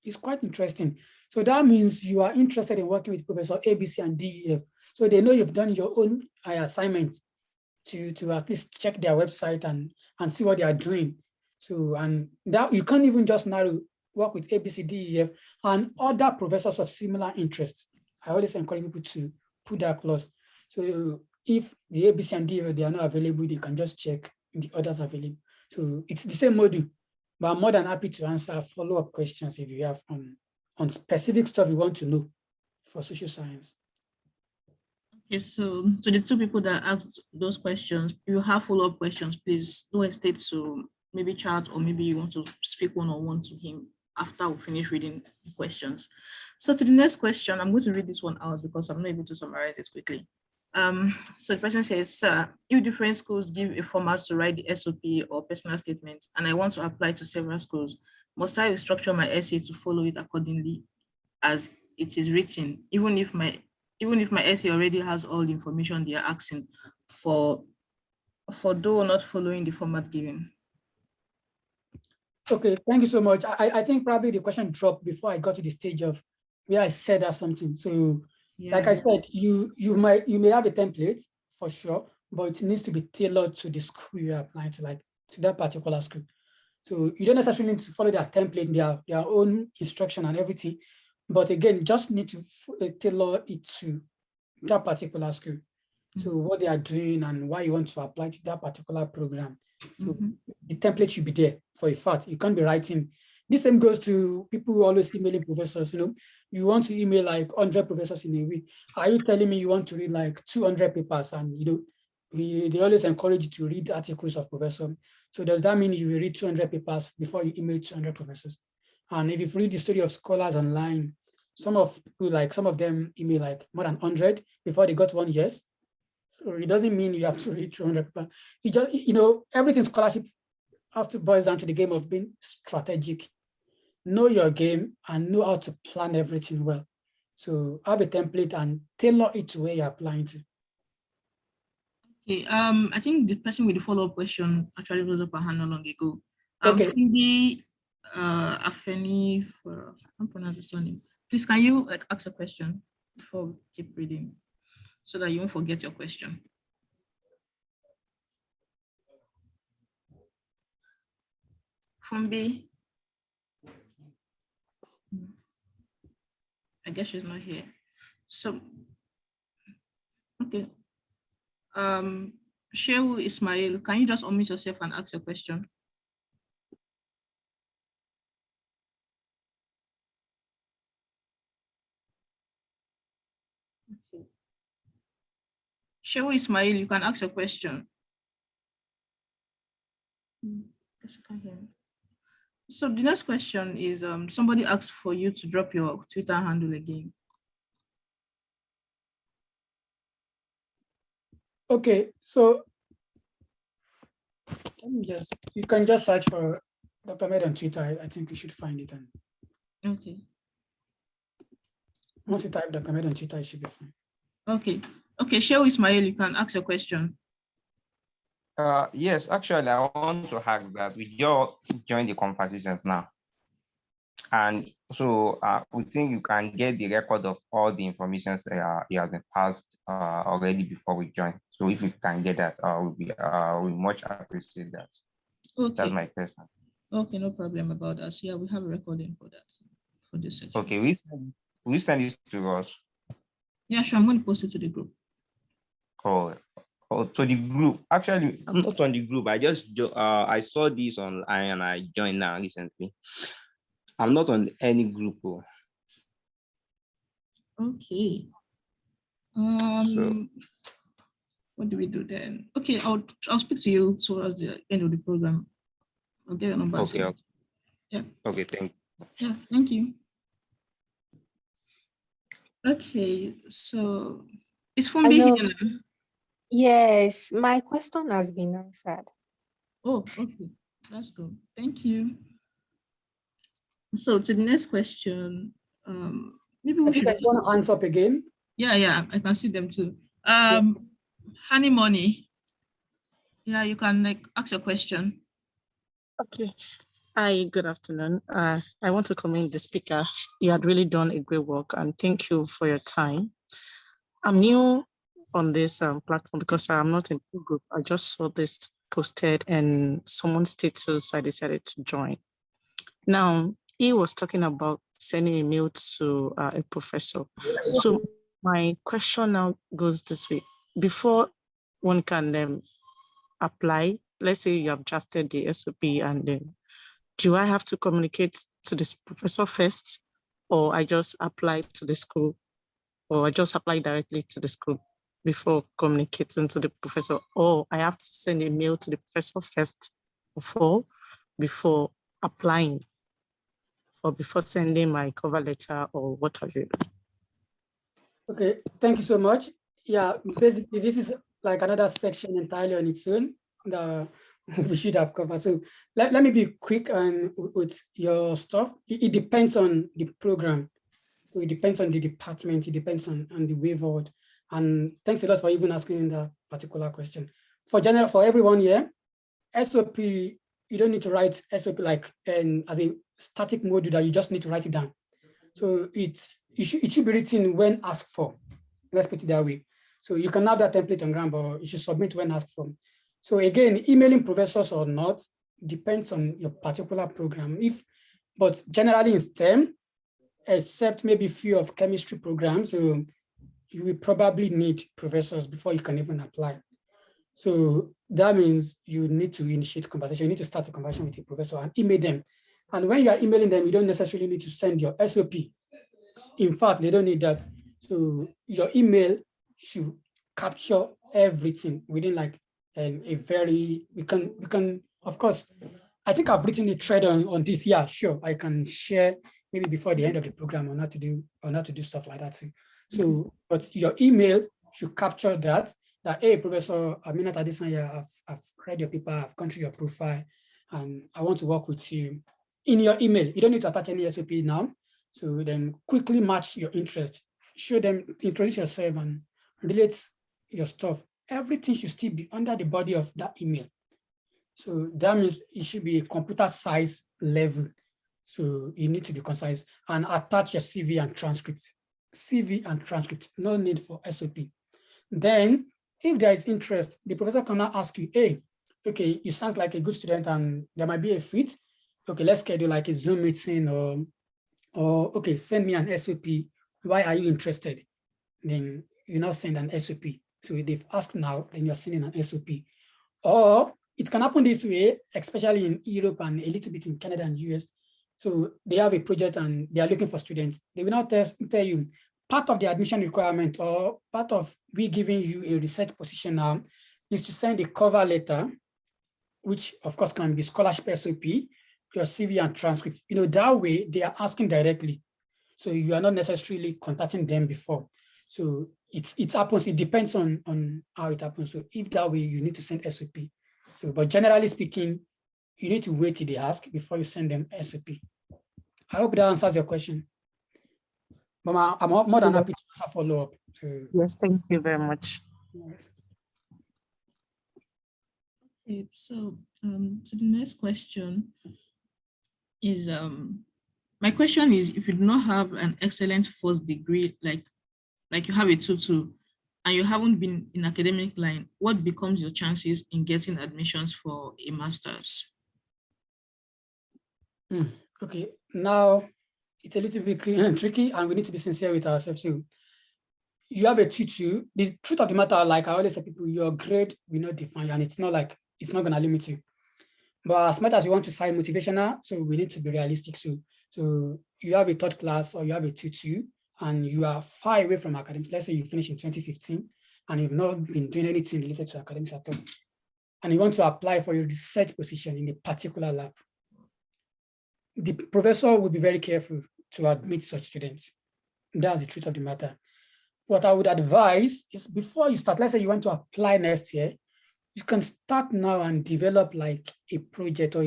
is quite interesting. So that means you are interested in working with Professor ABC and DEF. So they know you've done your own assignment to at least check their website and see what they are doing. So, and that you can't even just narrow work with ABC, DEF, and other professors of similar interests. I always encourage people to put that clause. So if the ABC and DEF, they are not available, they can just check the others available. So it's the same module, but I'm more than happy to answer follow-up questions if you have on specific stuff you want to know for social science. Okay, so the two people that asked those questions, if you have follow-up questions, please don't hesitate to maybe chat, or maybe you want to speak one-on-one to him after we finish reading the questions. So to the next question, I'm going to read this one out because I'm not able to summarize it quickly. So the person says, if different schools give a format to write the SOP or personal statement, and I want to apply to several schools, must I restructure my essay to follow it accordingly as it is written, even if my essay already has all the information they are asking for though not following the format given? Okay, thank you so much. I think probably the question dropped before I got to the stage of where I said that something. So Yeah. like I said, you may have a template for sure, but it needs to be tailored to the school you're applying to, like to that particular school. So you don't necessarily need to follow their template, their own instruction and everything. But again, just need to tailor it to that particular school. So what they are doing and why you want to apply to that particular program. So the template should be there for a fact. You can't be writing. This same goes to people who always emailing professors. You know, you want to email like 100 professors in a week. Are you telling me you want to read like 200 papers? And you know, they always encourage you to read articles of professors. So does that mean you will read 200 papers before you email 200 professors? And if you read the story of scholars online, some of them email like more than 100 before they got 1 year. So it doesn't mean you have to read 200, but you just, you know, everything scholarship has to boil down to the game of being strategic. Know your game and know how to plan everything well. So have a template and tailor it to where you're applying to. Okay, I think the person with the follow-up question actually rose up a hand not long ago. Okay. Phoebe Afeni, I can't pronounce the surname. Please, can you like ask a question before we keep reading, so that you won't forget your question? Fumbi. I guess she's not here. So, okay. Shehu Ismail, can you just unmute yourself and ask your question? Okay. Shehu Ismail, you can ask your question. Guess I can't hear me. So the next question is, somebody asked for you to drop your Twitter handle again. Okay, so you can just search for Dr. Med on Twitter. I think you should find it. And okay. Once you type Dr. Med on Twitter, it should be fine. Okay. Okay, Shehu Ismail, you can ask your question. Yes, actually, I want to ask that we just joined the conversations now. And so we think you can get the record of all the information that you have been passed already before we join. So if you can get that, we much appreciate that. Okay. That's my question. Okay, no problem about that. So yeah, we have a recording for that, for this section. Okay, we send this to us. Yeah, sure. I'm going to post it to the group. Oh, to the group. Actually, I'm not on the group. I saw this online and I joined now recently. I'm not on any group. Okay. So, what do we do then? Okay, I'll speak to you towards the end of the program. I'll get your number. okay. Yeah. Okay, thank you. Yeah, thank you. Okay, so is Fumbi here now? Yes, my question has been answered. Oh, okay, that's good. Thank you. So to the next question, Maybe I we think should. I want to hands up again. Yeah, I can see them too. Honey Money. Yeah, you can like ask your question. Okay. Hi, good afternoon. I want to commend the speaker. You had really done a great work, and thank you for your time. I'm new on this platform because I'm not in the group. I just saw this posted and someone's status, so I decided to join. Now, he was talking about sending a mail to a professor. So my question now goes this way. Before one can apply, let's say you have drafted the SOP, and then do I have to communicate to this professor first, or I just apply to the school, or I just apply directly to the school before communicating to the professor, or I have to send a mail to the professor first of all before applying, or before sending my cover letter or what have you? Okay, thank you so much. Yeah, basically this is like another section entirely on its own that we should have covered. So let me be quick and with your stuff. It depends on the program. So it depends on the department, it depends on the way forward. And thanks a lot for even asking that particular question. For everyone here, SOP, you don't need to write SOP like as a static module that you just need to write it down. So it should be written when asked for. Let's put it that way. So you can have that template on ground, but you should submit when asked for. So again, emailing professors or not depends on your particular program. But generally in STEM, except maybe few of chemistry programs, so you will probably need professors before you can even apply. So that means you need to initiate conversation. You need to start a conversation with your professor and email them. And when you are emailing them, you don't necessarily need to send your SOP. In fact, they don't need that. So your email should capture everything within like a very, we can, of course, I think I've written a thread on this. Yeah, sure. I can share maybe before the end of the program on how to do stuff like that too. So, but your email should capture that, hey, Professor Aminat Adesanya, I've read your paper, I've gone through your profile, and I want to work with you. In your email, you don't need to attach any SOP now. So then quickly match your interest, show them, introduce yourself and relate your stuff. Everything should still be under the body of that email. So that means it should be a computer size level. So you need to be concise and attach your CV and transcript. CV and transcript, no need for SOP. Then if there is interest, the professor can now ask you, hey, okay, you sound like a good student and there might be a fit. Okay, let's schedule like a Zoom meeting or okay, send me an SOP. Why are you interested? Then you now send an SOP. So they've asked now, then you're sending an SOP. Or it can happen this way, especially in Europe and a little bit in Canada and US. So they have a project and they are looking for students. They will now tell you part of the admission requirement or part of we giving you a research position now is to send a cover letter, which of course can be scholarship SOP, your CV and transcript. You know, that way they are asking directly. So you are not necessarily contacting them before. So it happens, it depends on how it happens. So if that way you need to send SOP. So, but generally speaking, you need to wait till they ask before you send them SOP. I hope that answers your question. Mama, I'm more than happy to answer follow-up. So, yes, thank you very much. Yes. Okay, so the next question is my question is, if you do not have an excellent first degree, like you have a 2-2 and you haven't been in academic line, what becomes your chances in getting admissions for a master's? Okay, now it's a little bit tricky and we need to be sincere with ourselves too. You have a 2-2. The truth of the matter, like I always say, people, your grade will not define you, and it's not going to limit you. But as much as we want to sound motivational, so we need to be realistic. So you have a third class or you have a 2-2 and you are far away from academics. Let's say you finish in 2015 and you've not been doing anything related to academics at all. And you want to apply for your research position in a particular lab. The professor will be very careful to admit such students. That's the truth of the matter. What I would advise is before you start, let's say you want to apply next year, you can start now and develop like a project or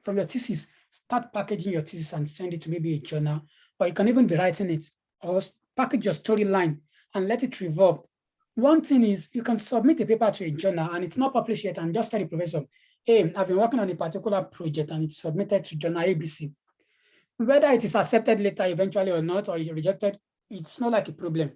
from your thesis, start packaging your thesis and send it to maybe a journal, or you can even be writing it or package your storyline and let it revolve. One thing is you can submit a paper to a journal and it's not published yet and just tell the professor, hey, I've been working on a particular project and it's submitted to journal ABC. Whether it is accepted later eventually or not, or rejected, it's not like a problem.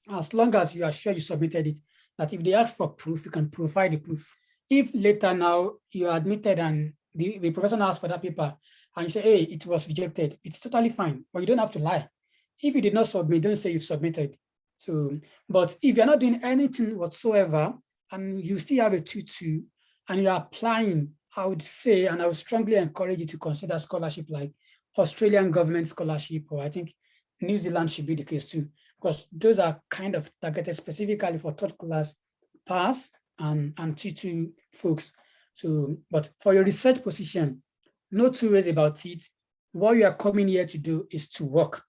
As long as you are sure you submitted it, that if they ask for proof, you can provide the proof. If later now you are admitted and the professor asks for that paper and you say, hey, it was rejected, it's totally fine, but you don't have to lie. If you did not submit, don't say you've submitted. So, but if you're not doing anything whatsoever and you still have a 2-2 and you're applying, I would say, and I would strongly encourage you to consider scholarship like Australian government scholarship, or I think New Zealand should be the case too, because those are kind of targeted specifically for third class pass and 2-2 folks. So, but for your research position, no two ways about it. What you are coming here to do is to work,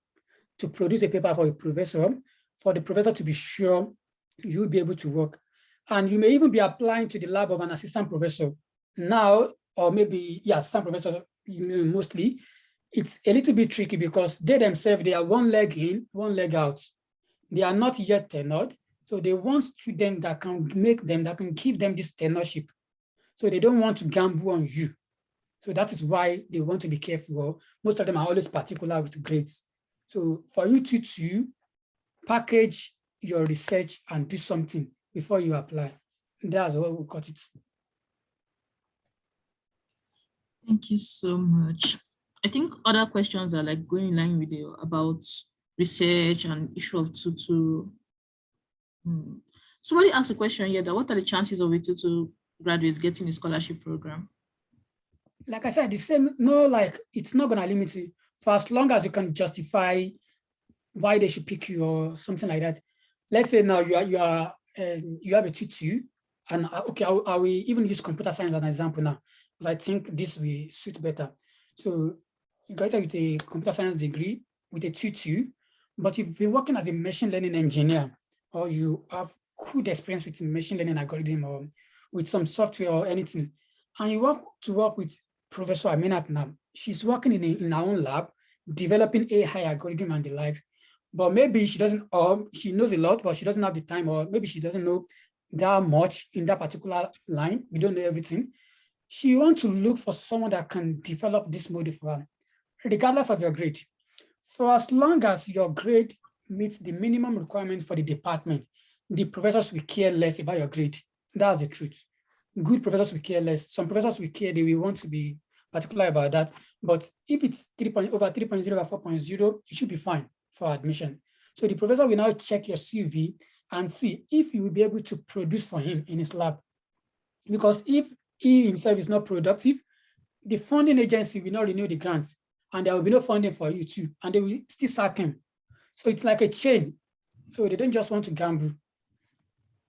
to produce a paper for a professor, for the professor to be sure you'll be able to work. And you may even be applying to the lab of an assistant professor now, or maybe, yeah, assistant professor mostly. It's a little bit tricky because they themselves, they are one leg in, one leg out. They are not yet tenured. So they want students that can make them, that can give them this tenureship. So they don't want to gamble on you. So that is why they want to be careful. Most of them are always particular with grades. So for you to package your research and do something before you apply. That's what we got it. Thank you so much. I think other questions are like going in line with you about research and issue of 2-2. Somebody asked a question here that what are the chances of a 2-2 graduates getting a scholarship program? Like I said, the same, no, like it's not gonna limit you for as long as you can justify why they should pick you or something like that. Let's say now you have a 2-2 and okay, I will even use computer science as an example now, because I think this will suit better. So you graduate with a computer science degree with a 2-2, but you've been working as a machine learning engineer, or you have good experience with machine learning algorithm or with some software or anything, and you work with Professor Aminat now. She's working in her own lab, developing AI algorithm and the likes. But maybe she doesn't, or she knows a lot, but she doesn't have the time, or maybe she doesn't know that much in that particular line. We don't know everything. She wants to look for someone that can develop this model for her, regardless of your grade. For as long as your grade meets the minimum requirement for the department, the professors will care less about your grade. That's the truth. Good professors will care less. Some professors will care, they will want to be particular about that. But if it's over 3.0 or 4.0, it should be fine for admission. So the professor will now check your CV and see if you will be able to produce for him in his lab. Because if he himself is not productive, the funding agency will not renew the grant and there will be no funding for you too, and they will still sack him. So it's like a chain. So they don't just want to gamble.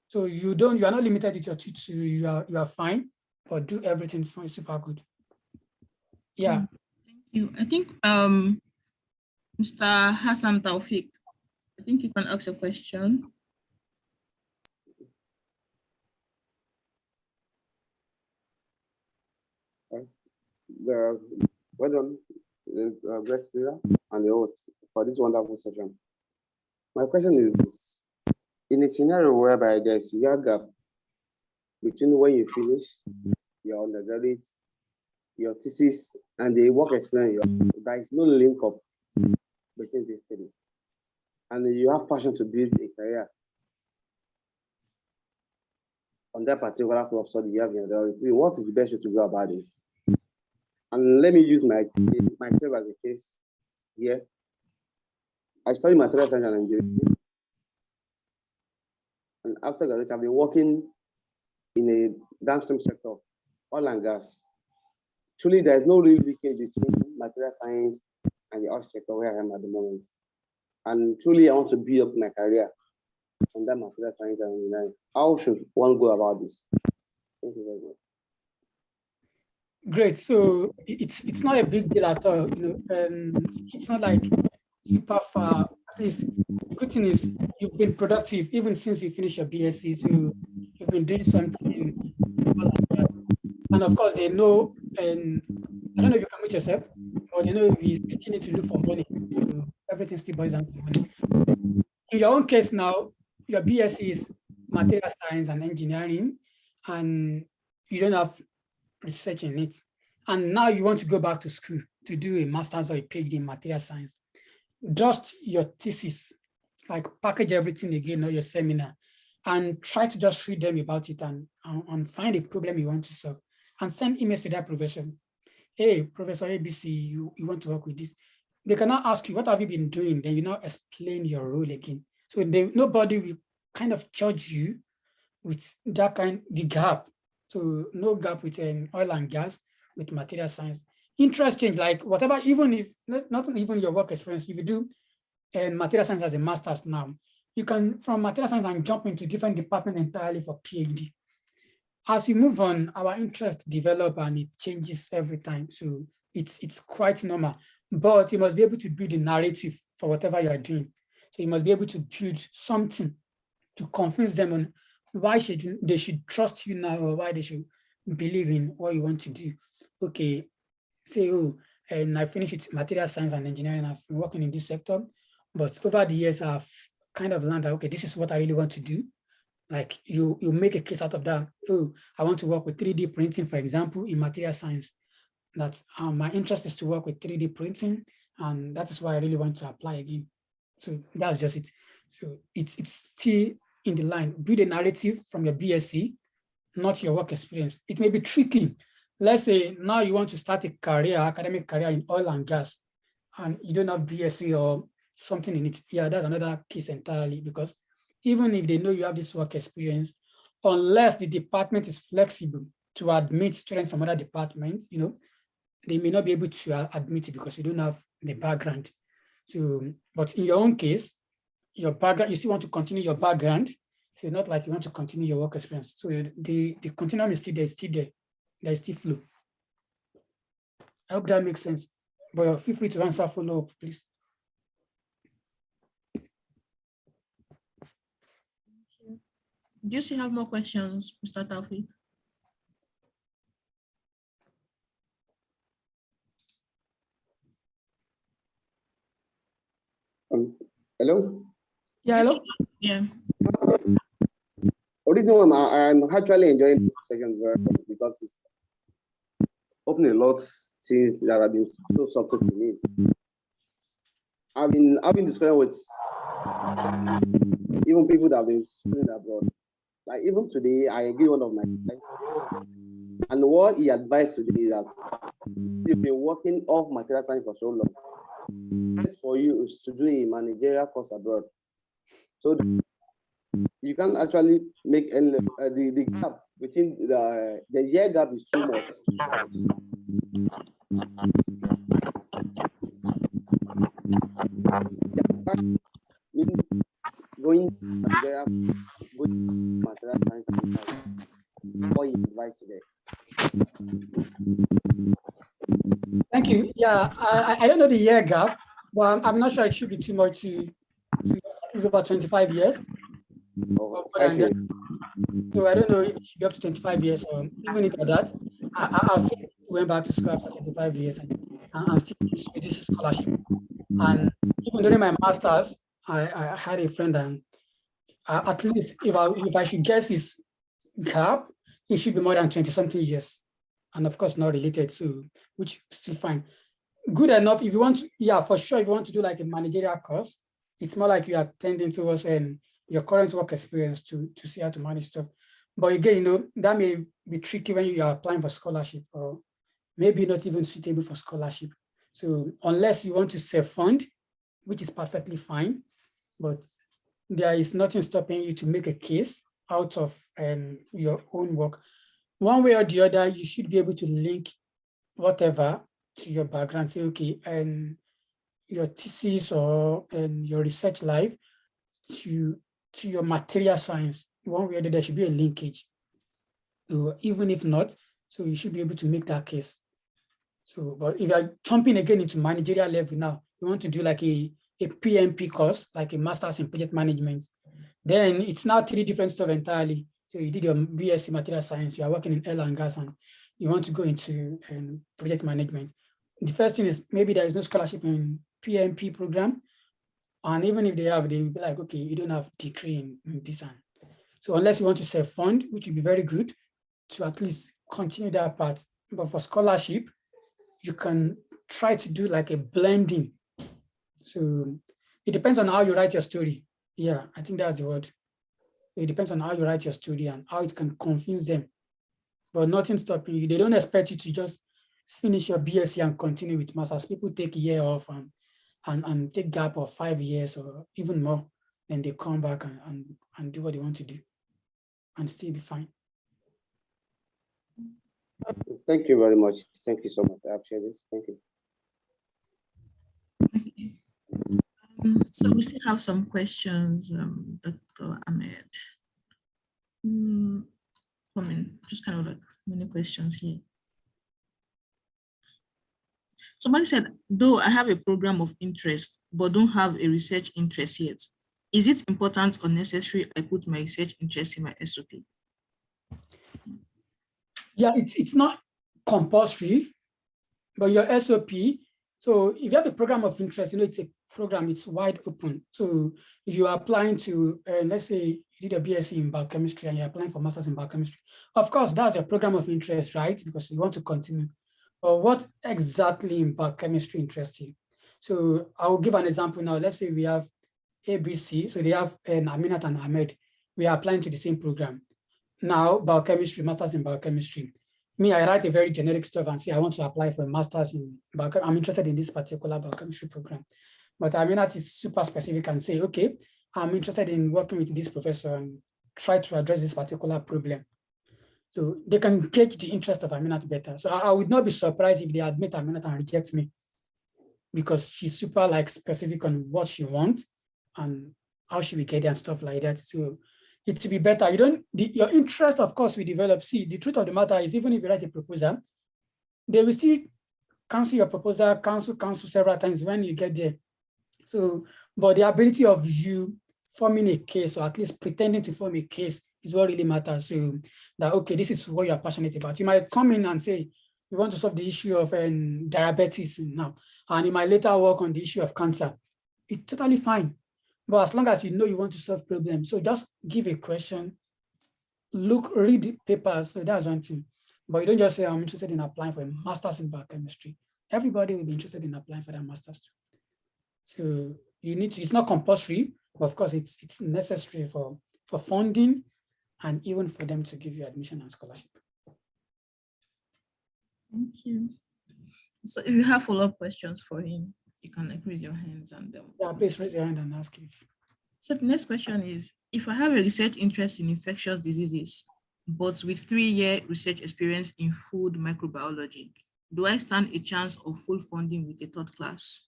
So you are not limited to your 2-2, you are fine, but do everything fine, super good. Yeah. Thank you. I think Mr. Hassan Taufik, I think you can ask a question. Well done, guest speaker and the host for this wonderful session. My question is this: in a scenario whereby there's a gap between when you finish your undergraduate, your thesis, and the work experience, there is no link up between these things, and you have passion to build a career on that particular club study you have in undergraduate, what is the best way to go about this? And let me use myself as a case here. I studied material science and engineering, and after graduation, I've been working in a downstream sector, oil and gas. Truly, there's no real linkage between material science and the oil sector where I am at the moment. And truly, I want to build up my career on that material science and engineering. How should one go about this? Thank you very much. Great. So it's not a big deal at all. It's not like super far. At least the good thing is you've been productive even since you finished your BSc. So you've been doing something. And of course, they know, and I don't know if you can meet yourself, but they know we still need to look for money. So everything still boils down to money. in your own case now, your BSc is material science and engineering, and you don't have research in it. And now you want to go back to school to do a master's or a PhD in material science. Just your thesis, like package everything again or your seminar, and try to just read them about it and find a problem you want to solve, and send emails to that professor. Hey, Professor ABC, you want to work with this. They cannot ask you, what have you been doing? Then you now explain your role again. So nobody will kind of judge you with that the gap. So no gap with oil and gas, with material science. Interesting, like whatever, even if, not even your work experience, if you do material science as a master's now, you can, from material science, and jump into different department entirely for PhD. As you move on, our interests develop and it changes every time. So it's quite normal, but you must be able to build a narrative for whatever you are doing. So you must be able to build something to convince them on why they should trust you now, or why they should believe in what you want to do. Okay, say, oh, and I finished with material science and engineering. I've been working in this sector, but over the years, I've kind of learned that, okay, this is what I really want to do. Like you make a case out of that. Oh, I want to work with 3D printing, for example, in material science. That my interest is to work with 3D printing, and that is why I really want to apply again. So that's just it. So it's still in the line. Build a narrative from your BSc, not your work experience. It may be tricky. Let's say now you want to start a career, academic career in oil and gas, and you don't have BSc or something in it. Yeah, that's another case entirely, because even if they know you have this work experience, unless the department is flexible to admit students from other departments, they may not be able to admit it because you don't have the background. So, but in your own case, your background, you still want to continue your background. So not like you want to continue your work experience. So the continuum is still there, there is still flow. I hope that makes sense. But feel free to answer follow-up, please. Do you still have more questions, Mr. Taufik? Hello? Yeah, hello? Yeah. Originally, I'm actually enjoying this session very much because it's opening a lot of things that have been so subtle to me. I've been discussing with even people that have been studying abroad. Like even today, I agree one of my friends, and what he advised today is that you've been working off material science for so long. Best for you is to do a managerial course abroad, so you can actually make the gap between the year gap is too much. Going Nigeria with material science and what you advise today. Thank you. Yeah, I don't know the year gap, but I'm not sure it should be too much to it's about 25 years. Oh, 5 years. So I don't know if it should be up to 25 years, or even if at that, I still went back to school after 25 years and I'm still in Swedish scholarship. And even during my master's, I had a friend, and at least if I should guess his gap, it should be more than 20-something years. And of course, not related, so which is still fine. Good enough if you want to, yeah, for sure, if you want to do like a managerial course, it's more like you are tending towards your current work experience to see how to manage stuff. But again, that may be tricky when you are applying for scholarship, or maybe not even suitable for scholarship. So unless you want to self-fund, which is perfectly fine, but there is nothing stopping you to make a case out of your own work. One way or the other, you should be able to link whatever to your background. Say, okay, and your thesis or your research life to your material science. One way or the other, there should be a linkage. So even if not, so you should be able to make that case. So, but if you're jumping again into managerial level now, you want to do like a PMP course, like a master's in project management, then it's now 3 different stuff entirely. So you did your BSc material science, you are working in oil and gas, and you want to go into project management. The first thing is maybe there is no scholarship in PMP program, And even if they have, they will be like, okay, you don't have degree in this. And so unless you want to self-fund, which would be very good to at least continue that part. But for scholarship, you can try to do like a blending. So it depends on how you write your story. Yeah, I think that's the word. It depends on how you write your story and how it can confuse them. But nothing stopping you. They don't expect you to just finish your BSc and continue with masters. People take a year off and take gap of 5 years or even more. Then they come back and do what they want to do and still be fine. Thank you very much. Thank you so much. I appreciate this. Thank you. Okay. So we still have some questions, Dr. Ahmed. Coming, just kind of like many questions here. Somebody said, though I have a program of interest, but don't have a research interest yet, is it important or necessary I put my research interest in my SOP? Yeah, it's not compulsory, but your SOP, so if you have a program of interest, it's a program, it's wide open. So if you are applying to, let's say you did a BSc in biochemistry and you're applying for masters in biochemistry, of course, that's your program of interest, right? Because you want to continue. But what exactly in biochemistry interests you? So I'll give an example now. Let's say we have ABC, so they have Aminat and Ahmed. We are applying to the same program. Now, biochemistry, masters in biochemistry. Me, I write a very generic stuff and say, I want to apply for a master's in biochemistry. I'm interested in this particular biochemistry program. But Aminat is super specific and say, okay, I'm interested in working with this professor and try to address this particular problem. So they can gauge the interest of Aminat better. So I would not be surprised if they admit Aminat and reject me, because she's super like specific on what she wants and how she will get it and stuff like that. So it will be better. Your interest, of course, will develop. See, the truth of the matter is, even if you write a proposal, they will still cancel your proposal, cancel several times when you get there. So, but the ability of you forming a case, or at least pretending to form a case, is what really matters. So that, okay, this is what you're passionate about. You might come in and say, you want to solve the issue of diabetes now, and you might later work on the issue of cancer. It's totally fine. But as long as you know you want to solve problems, so just give a question, read the papers. So that's one thing. But you don't just say, I'm interested in applying for a master's in biochemistry. Everybody will be interested in applying for that master's. So you need to, it's not compulsory, but of course it's necessary for funding and even for them to give you admission and scholarship. Thank you. So if you have follow-up questions for him, you can raise your hands and yeah, please raise your hand and ask him. So the next question is, if I have a research interest in infectious diseases, but with 3-year research experience in food microbiology, do I stand a chance of full funding with a third class?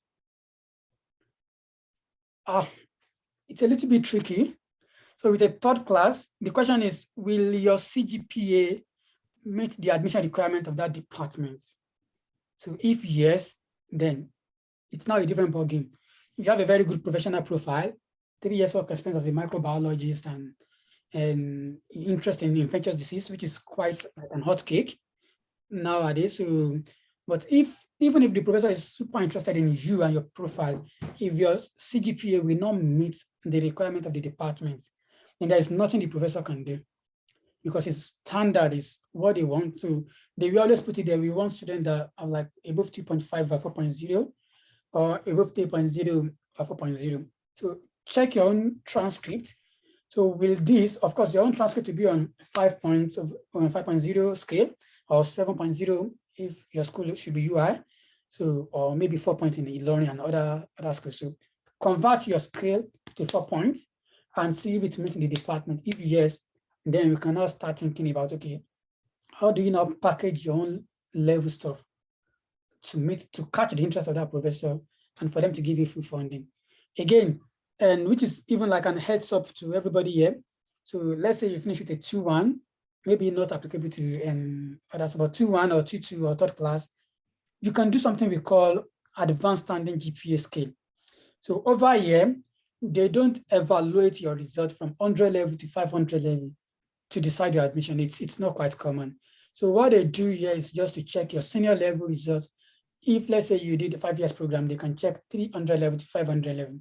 It's a little bit tricky. So with a third class, the question is, will your CGPA meet the admission requirement of that department? So if yes, then it's now a different ballgame. If you have a very good professional profile, 3 years work experience as a microbiologist and interest in infectious disease, which is quite an hot cake nowadays. So, but even if the professor is super interested in you and your profile, if your CGPA will not meet the requirement of the department, then there is nothing the professor can do, because his standard is what they want. So they will always put it there. We want students that are like above 2.5 or 4.0 or above 3.0 or 4.0. So check your own transcript. So with this, of course, your own transcript will be on 5 points of on 5.0 scale, or 7.0 if your school should be UI. So, or maybe 4 points in e-learning and other schools. So convert your scale to 4 points and see if it meets the department. If yes, then we can now start thinking about, okay, how do you now package your own level stuff to catch the interest of that professor and for them to give you full funding. Again, and which is even like an heads up to everybody here. So let's say you finish with a 2-1, maybe not applicable to others, but 2-1 or 2-2 or third class. You can do something we call advanced standing GPA scale. So over here, they don't evaluate your result from 100 level to 500 level to decide your admission. It's not quite common. So what they do here is just to check your senior level results. If let's say you did a 5 years program, they can check 300 level to 500 level.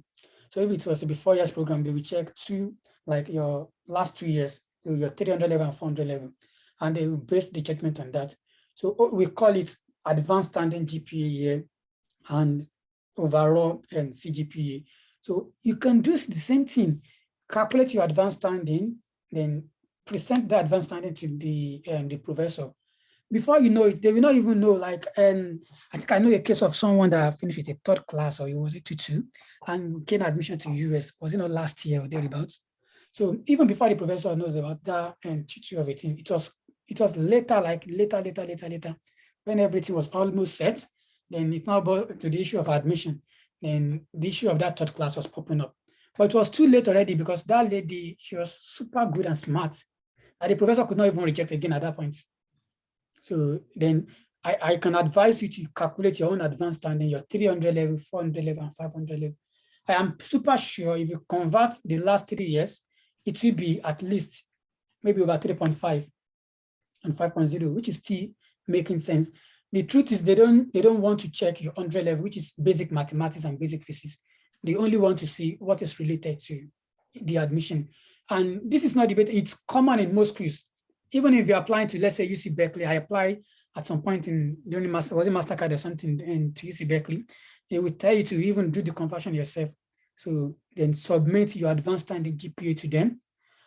So if it was to be 4 years program, they will check like your last 2 years, so your 300 level and 400 level, and they will base the judgment on that. So we call it advanced standing GPA year and overall and CGPA. So you can do the same thing, calculate your advanced standing, then present the advanced standing to the professor. Before you know it, they will not even know, like, and I think I know a case of someone that finished with a 3rd class, or it was it 2 and gained admission to US, was it not last year or thereabouts? So even before the professor knows about that and 2 of it, it was later, like later, when everything was almost set, then it's now brought to the issue of admission. And the issue of that 3rd class was popping up. But it was too late already, because that lady, she was super good and smart, and the professor could not even reject again at that point. So then I can advise you to calculate your own advanced standing, your 300 level, 400 level, and 500 level. I am super sure if you convert the last 3 years, it will be at least maybe over 3.5 and 5.0, which is still making sense. The truth is they don't want to check your 100 level, which is basic mathematics and basic physics. They only want to see what is related to the admission. And this is not debate, it's common in most schools. Even if you're applying to, let's say, UC Berkeley, I applied at some point during master, was it MasterCard or something, and to UC Berkeley, they will tell you to even do the conversion yourself. So then submit your advanced standing GPA to them.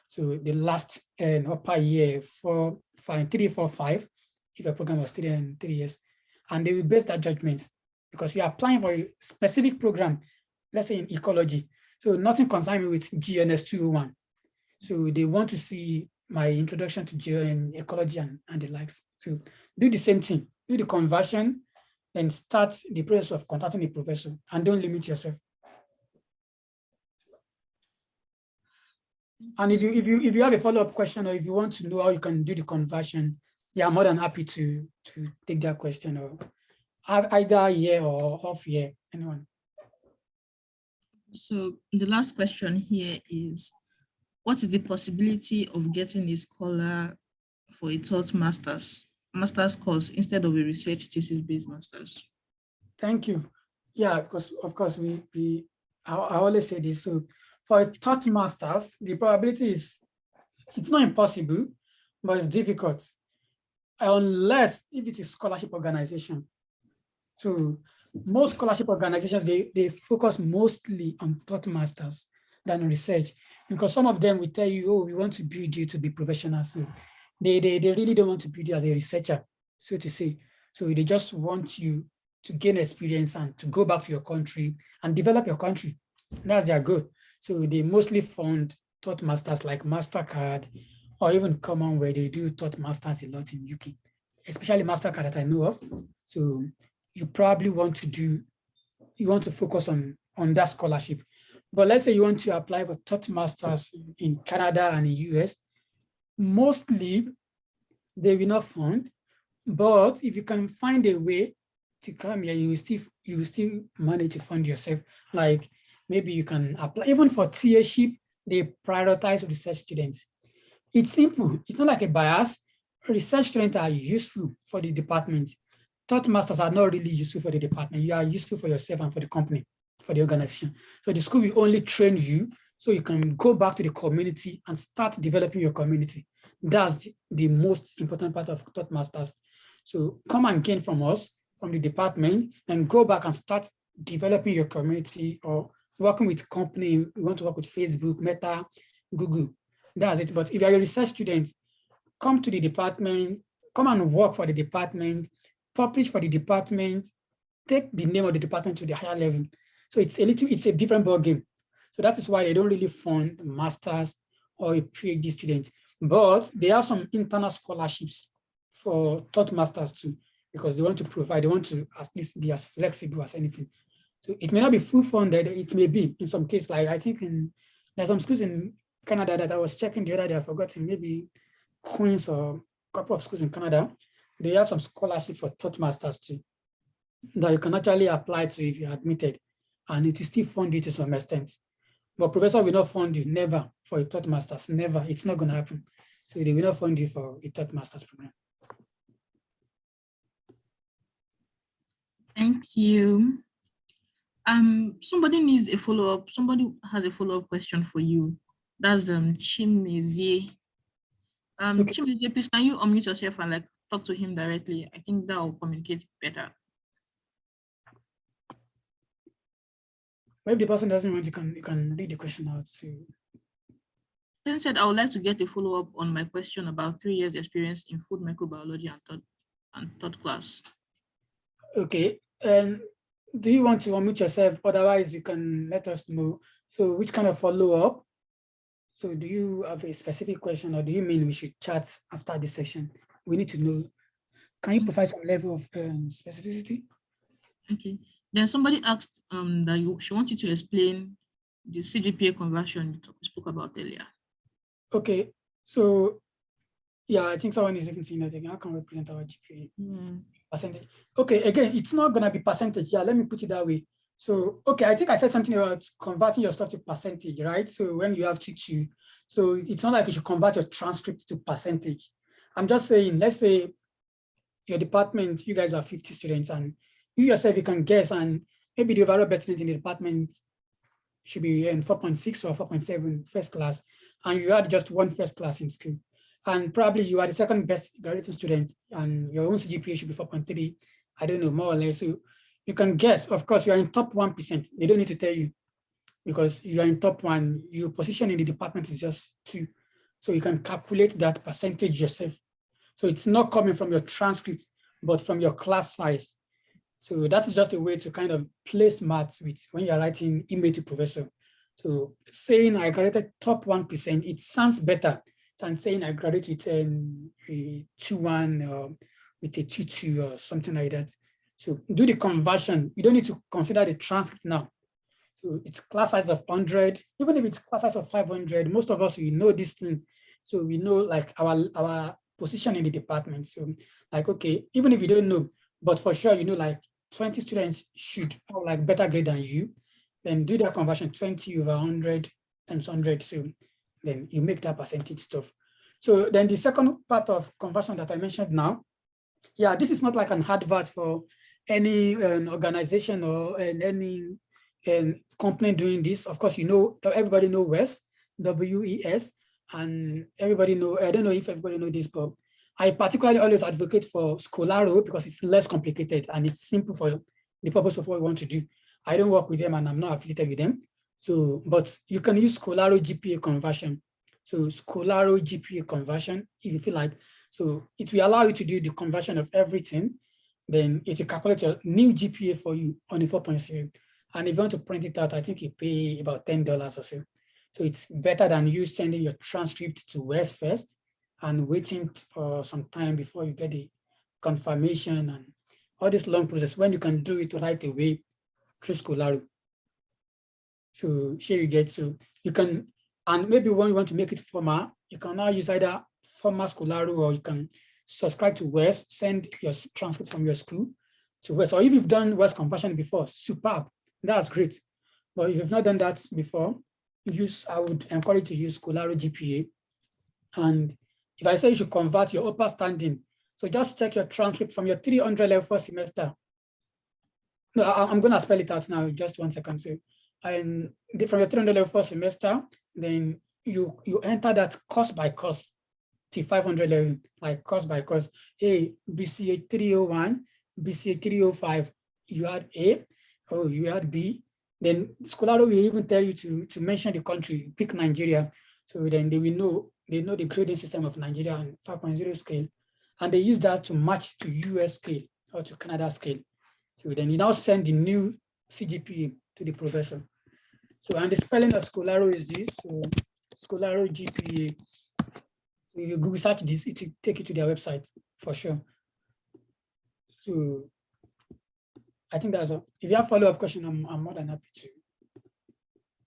So the last upper year, 4, 5, 3, 4, 5, if a program was 3 years, and they will base that judgment, because you're applying for a specific program, let's say in ecology. So nothing concerns me with GNS 201. So they want to see my introduction to ecology and the likes. So do the same thing, do the conversion, and start the process of contacting the professor, and don't limit yourself. And if you have a follow-up question, or if you want to know how you can do the conversion, yeah, I'm more than happy to take that question, or have either year or off year, anyone. So the last question here is, what is the possibility of getting a scholar for a taught master's course instead of a research thesis-based master's? Thank you. Yeah, because of course I always say this. So for a taught master's, the probability is, it's not impossible, but it's difficult, unless if it is scholarship organization. So most scholarship organizations, they focus mostly on taught masters than on research, because some of them will tell you, oh, we want to build you to be professional. So they really don't want to build you as a researcher, so to say. So they just want you to gain experience and to go back to your country and develop your country. That's their goal. So they mostly fund taught masters like MasterCard, or even Common, where they do taught masters a lot in UK, especially MasterCard that I know of. So you probably want to focus on that scholarship. But let's say you want to apply for taught masters in Canada and in US, mostly they will not fund. But if you can find a way to come here, you will still manage to fund yourself. Like maybe you can apply, even for TA-ship, they prioritize research students. It's simple, it's not like a bias. Research students are useful for the department. Taught masters are not really useful for the department. You are useful for yourself and for the company, for the organization. So the school will only train you so you can go back to the community and start developing your community. That's the most important part of taught masters. So come and gain from us, from the department, and go back and start developing your community, or working with company. You want to work with Facebook, Meta, Google. That's it. But if you're a research student, come to the department, come and work for the department, publish for the department, take the name of the department to the higher level. So it's a different ball game. So that is why they don't really fund masters or a PhD student, but they have some internal scholarships for taught masters too, because they want to at least be as flexible as anything. So it may not be full funded, it may be in some cases, like I think there's some schools in Canada that I was checking the other day, I've forgotten, maybe Queens or a couple of schools in Canada, they have some scholarship for taught masters too, that you can actually apply to if you're admitted, and it will still fund you to some extent. But professor will not fund you, never, for a taught masters, never, it's not gonna happen. So they will not fund you for a taught masters program. Thank you. Somebody needs a follow-up. Somebody has a follow-up question for you. That's Chimezie. Okay. Chimezie, please can you unmute yourself and like talk to him directly? I think that will communicate better. If the person doesn't want, you can read the question out. So. Then said, I would like to get a follow-up on my question about 3 years experience in food microbiology and third class. Okay. Do you want to unmute yourself? Otherwise, you can let us know. So which kind of follow-up? So do you have a specific question, or do you mean we should chat after this session? We need to know. Can you provide some level of specificity? Okay. Then somebody asked that she wanted to explain the CGPA conversion we spoke about earlier. Okay. So yeah, I think someone is even saying that again. How can we represent our GPA percentage? Okay, again, it's not gonna be percentage. Yeah, let me put it that way. So, okay, I think I said something about converting your stuff to percentage, right? So when you have T2, so it's not like you should convert your transcript to percentage. I'm just saying, let's say your department, you guys are 50 students, and you yourself, you can guess, and maybe the overall best student in the department should be in 4.6 or 4.7 first class, and you had just one first class in school. And probably you are the second best graduating student, and your own CGPA should be 4.3. I don't know, more or less. So you can guess. Of course, you are in top 1%. They don't need to tell you, because you are in top 1. Your position in the department is just 2. So you can calculate that percentage yourself. So it's not coming from your transcript, but from your class size. So that is just a way to kind of place maths with when you're writing email to professor. So saying I graduated top 1%, it sounds better than saying I graduated with a 2.1 or with a 2.2 or something like that. So do the conversion. You don't need to consider the transcript now. So it's class size of 100, even if it's class size of 500, most of us, we know this thing. So we know like our position in the department. So like, okay, even if you don't know, but for sure, you know, like 20 students should have like better grade than you, then do that conversion 20 over 100 times 100. So then you make that percentage stuff. So then the second part of conversion that I mentioned now, yeah, this is not like an advert for any organization or any company doing this. Of course, you know, everybody know WES, WES, and everybody know, I don't know if everybody know this, but I particularly always advocate for Scholaro because it's less complicated and it's simple for the purpose of what we want to do. I don't work with them and I'm not affiliated with them. So, but you can use Scholaro GPA conversion. So Scholaro GPA conversion, if you feel like, so it will allow you to do the conversion of everything. Then it will calculate your new GPA for you on a 4.0. And if you want to print it out, I think you pay about $10 or so. So it's better than you sending your transcript to WES first and waiting for some time before you get the confirmation and all this long process when you can do it right away through Scholaro. So here you get, so you can, and maybe when you want to make it formal, you can now use either formal Scholaro or you can subscribe to WES, send your transcript from your school to WES. Or if you've done WES conversion before, superb, that's great. But if you've not done that before, I would encourage you to use Scholaro GPA. And if I say you should convert your upper standing, so just check your transcript from your 300 level first semester. No, I'm going to spell it out now, just 1 second. So, and from your 300 level first semester, then you enter that course by course to 500 level, like course by course. Hey, BCA 301, BCA 305, you had A, oh, you had B. Then Scholaro will even tell you to mention the country, pick Nigeria. So then they know the grading system of Nigeria on 5.0 scale. And they use that to match to US scale or to Canada scale. So then you now send the new CGPA to the professor. So, and the spelling of Scholaro is this, so Scholaro GPA. So if you Google search this, it will take you to their website for sure. So I think that's all. If you have follow-up question, I'm more than happy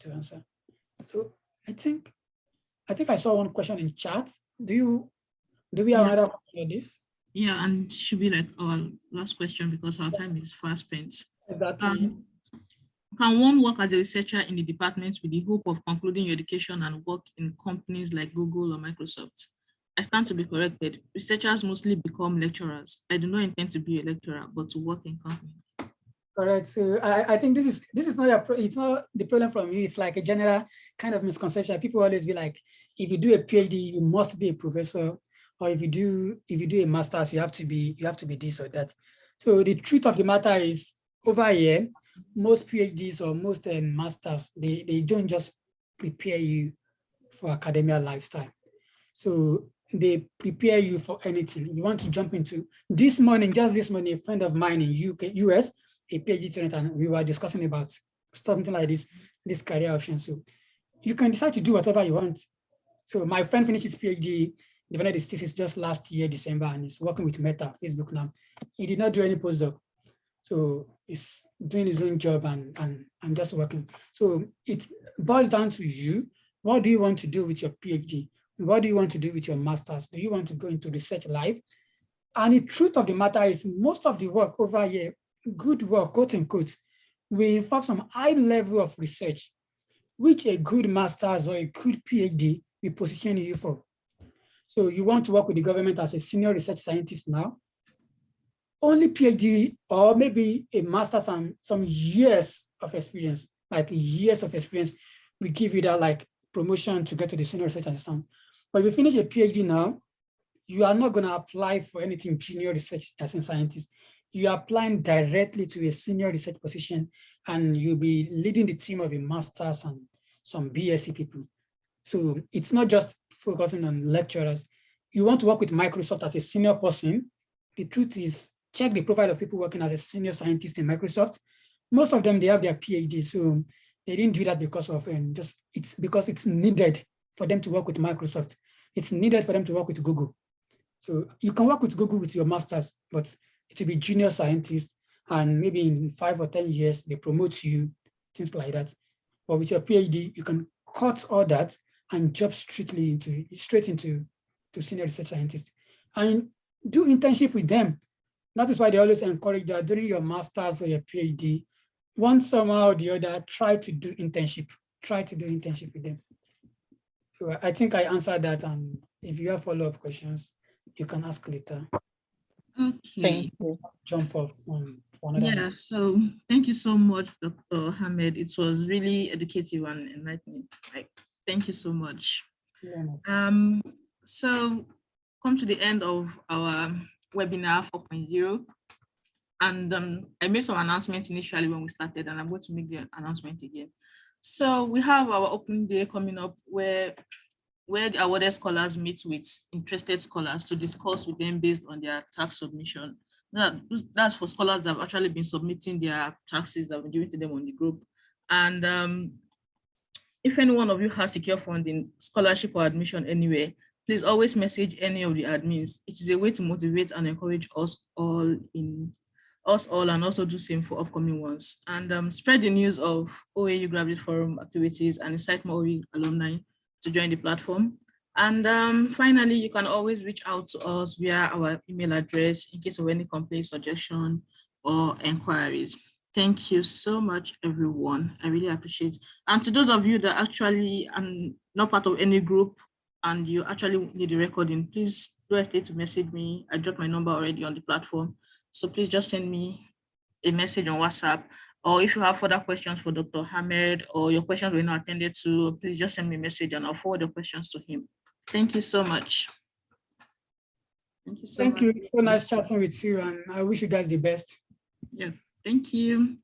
to answer. So I think I saw one question in chat. Do we have another question on this? Yeah, and should be like our last question because our time is fast spent. Exactly. Can one work as a researcher in the department with the hope of concluding your education and work in companies like Google or Microsoft? I stand to be corrected. Researchers mostly become lecturers. I do not intend to be a lecturer, but to work in companies. All right, so I think this is not it's not the problem from you. It's like a general kind of misconception. People always be like, if you do a PhD, you must be a professor, or if you do a master's, you have to be this or that. So the truth of the matter is, over here, most PhDs or most masters, they don't just prepare you for academia lifestyle. So they prepare you for anything. You want to jump into this morning, just this morning, a friend of mine in US, a PhD student, and we were discussing about something like this career option. So you can decide to do whatever you want. So my friend finished his PhD, defended his thesis just last year, December, and he's working with Meta, Facebook now. He did not do any postdoc. So he's doing his own job and just working. So it boils down to you. What do you want to do with your PhD? What do you want to do with your master's? Do you want to go into research life? And the truth of the matter is, most of the work over here, good work, quote unquote, will involve some high level of research, which a good master's or a good PhD will position you for. So you want to work with the government as a senior research scientist now? Only PhD or maybe a master's and some years of experience, like years of experience, will give you that like promotion to get to the senior research assistant. But if you finish a PhD now, you are not going to apply for anything junior research as a scientist. You are applying directly to a senior research position, and you'll be leading the team of a master's and some BSc people. So it's not just focusing on lecturers. You want to work with Microsoft as a senior person. The truth is, check the profile of people working as a senior scientist in Microsoft. Most of them, they have their PhD. So they didn't do that because of, it's because it's needed for them to work with Microsoft. It's needed for them to work with Google. So you can work with Google with your master's, but it will be junior scientist, and maybe in 5 or 10 years, they promote you, things like that. But with your PhD, you can cut all that and jump straight into senior research scientist and do internship with them. That is why they always encourage that during your master's or your PhD, one somehow or the other, try to do internship with them. So I think I answered that, and if you have follow-up questions, you can ask later. Okay. Thank you. Jump off for another. Yeah, so thank you so much, Dr. Hamed. It was really educative and enlightening. Like, thank you so much. Yeah. So come to the end of our webinar 4.0. And I made some announcements initially when we started, and I'm going to make the announcement again. So we have our open day coming up where the awarded scholars meet with interested scholars to discuss with them based on their tax submission. That's for scholars that have actually been submitting their taxes that have been given to them on the group. And if any one of you has secure funding, scholarship or admission anywhere, please always message any of the admins. It is a way to motivate and encourage us all, and also do same for upcoming ones. And spread the news of OAU Graduate Forum activities and incite more OAU alumni to join the platform. And finally, you can always reach out to us via our email address in case of any complaint, suggestion, or inquiries. Thank you so much, everyone. I really appreciate it. And to those of you that actually are not part of any group and you actually need a recording, please don't hesitate to message me. I dropped my number already on the platform. So please just send me a message on WhatsApp, or if you have further questions for Dr. Hamed or your questions were not attended to, please just send me a message and I'll forward the questions to him. Thank you so much. Thank you so much. Thank you. So nice chatting with you, and I wish you guys the best. Yeah, thank you.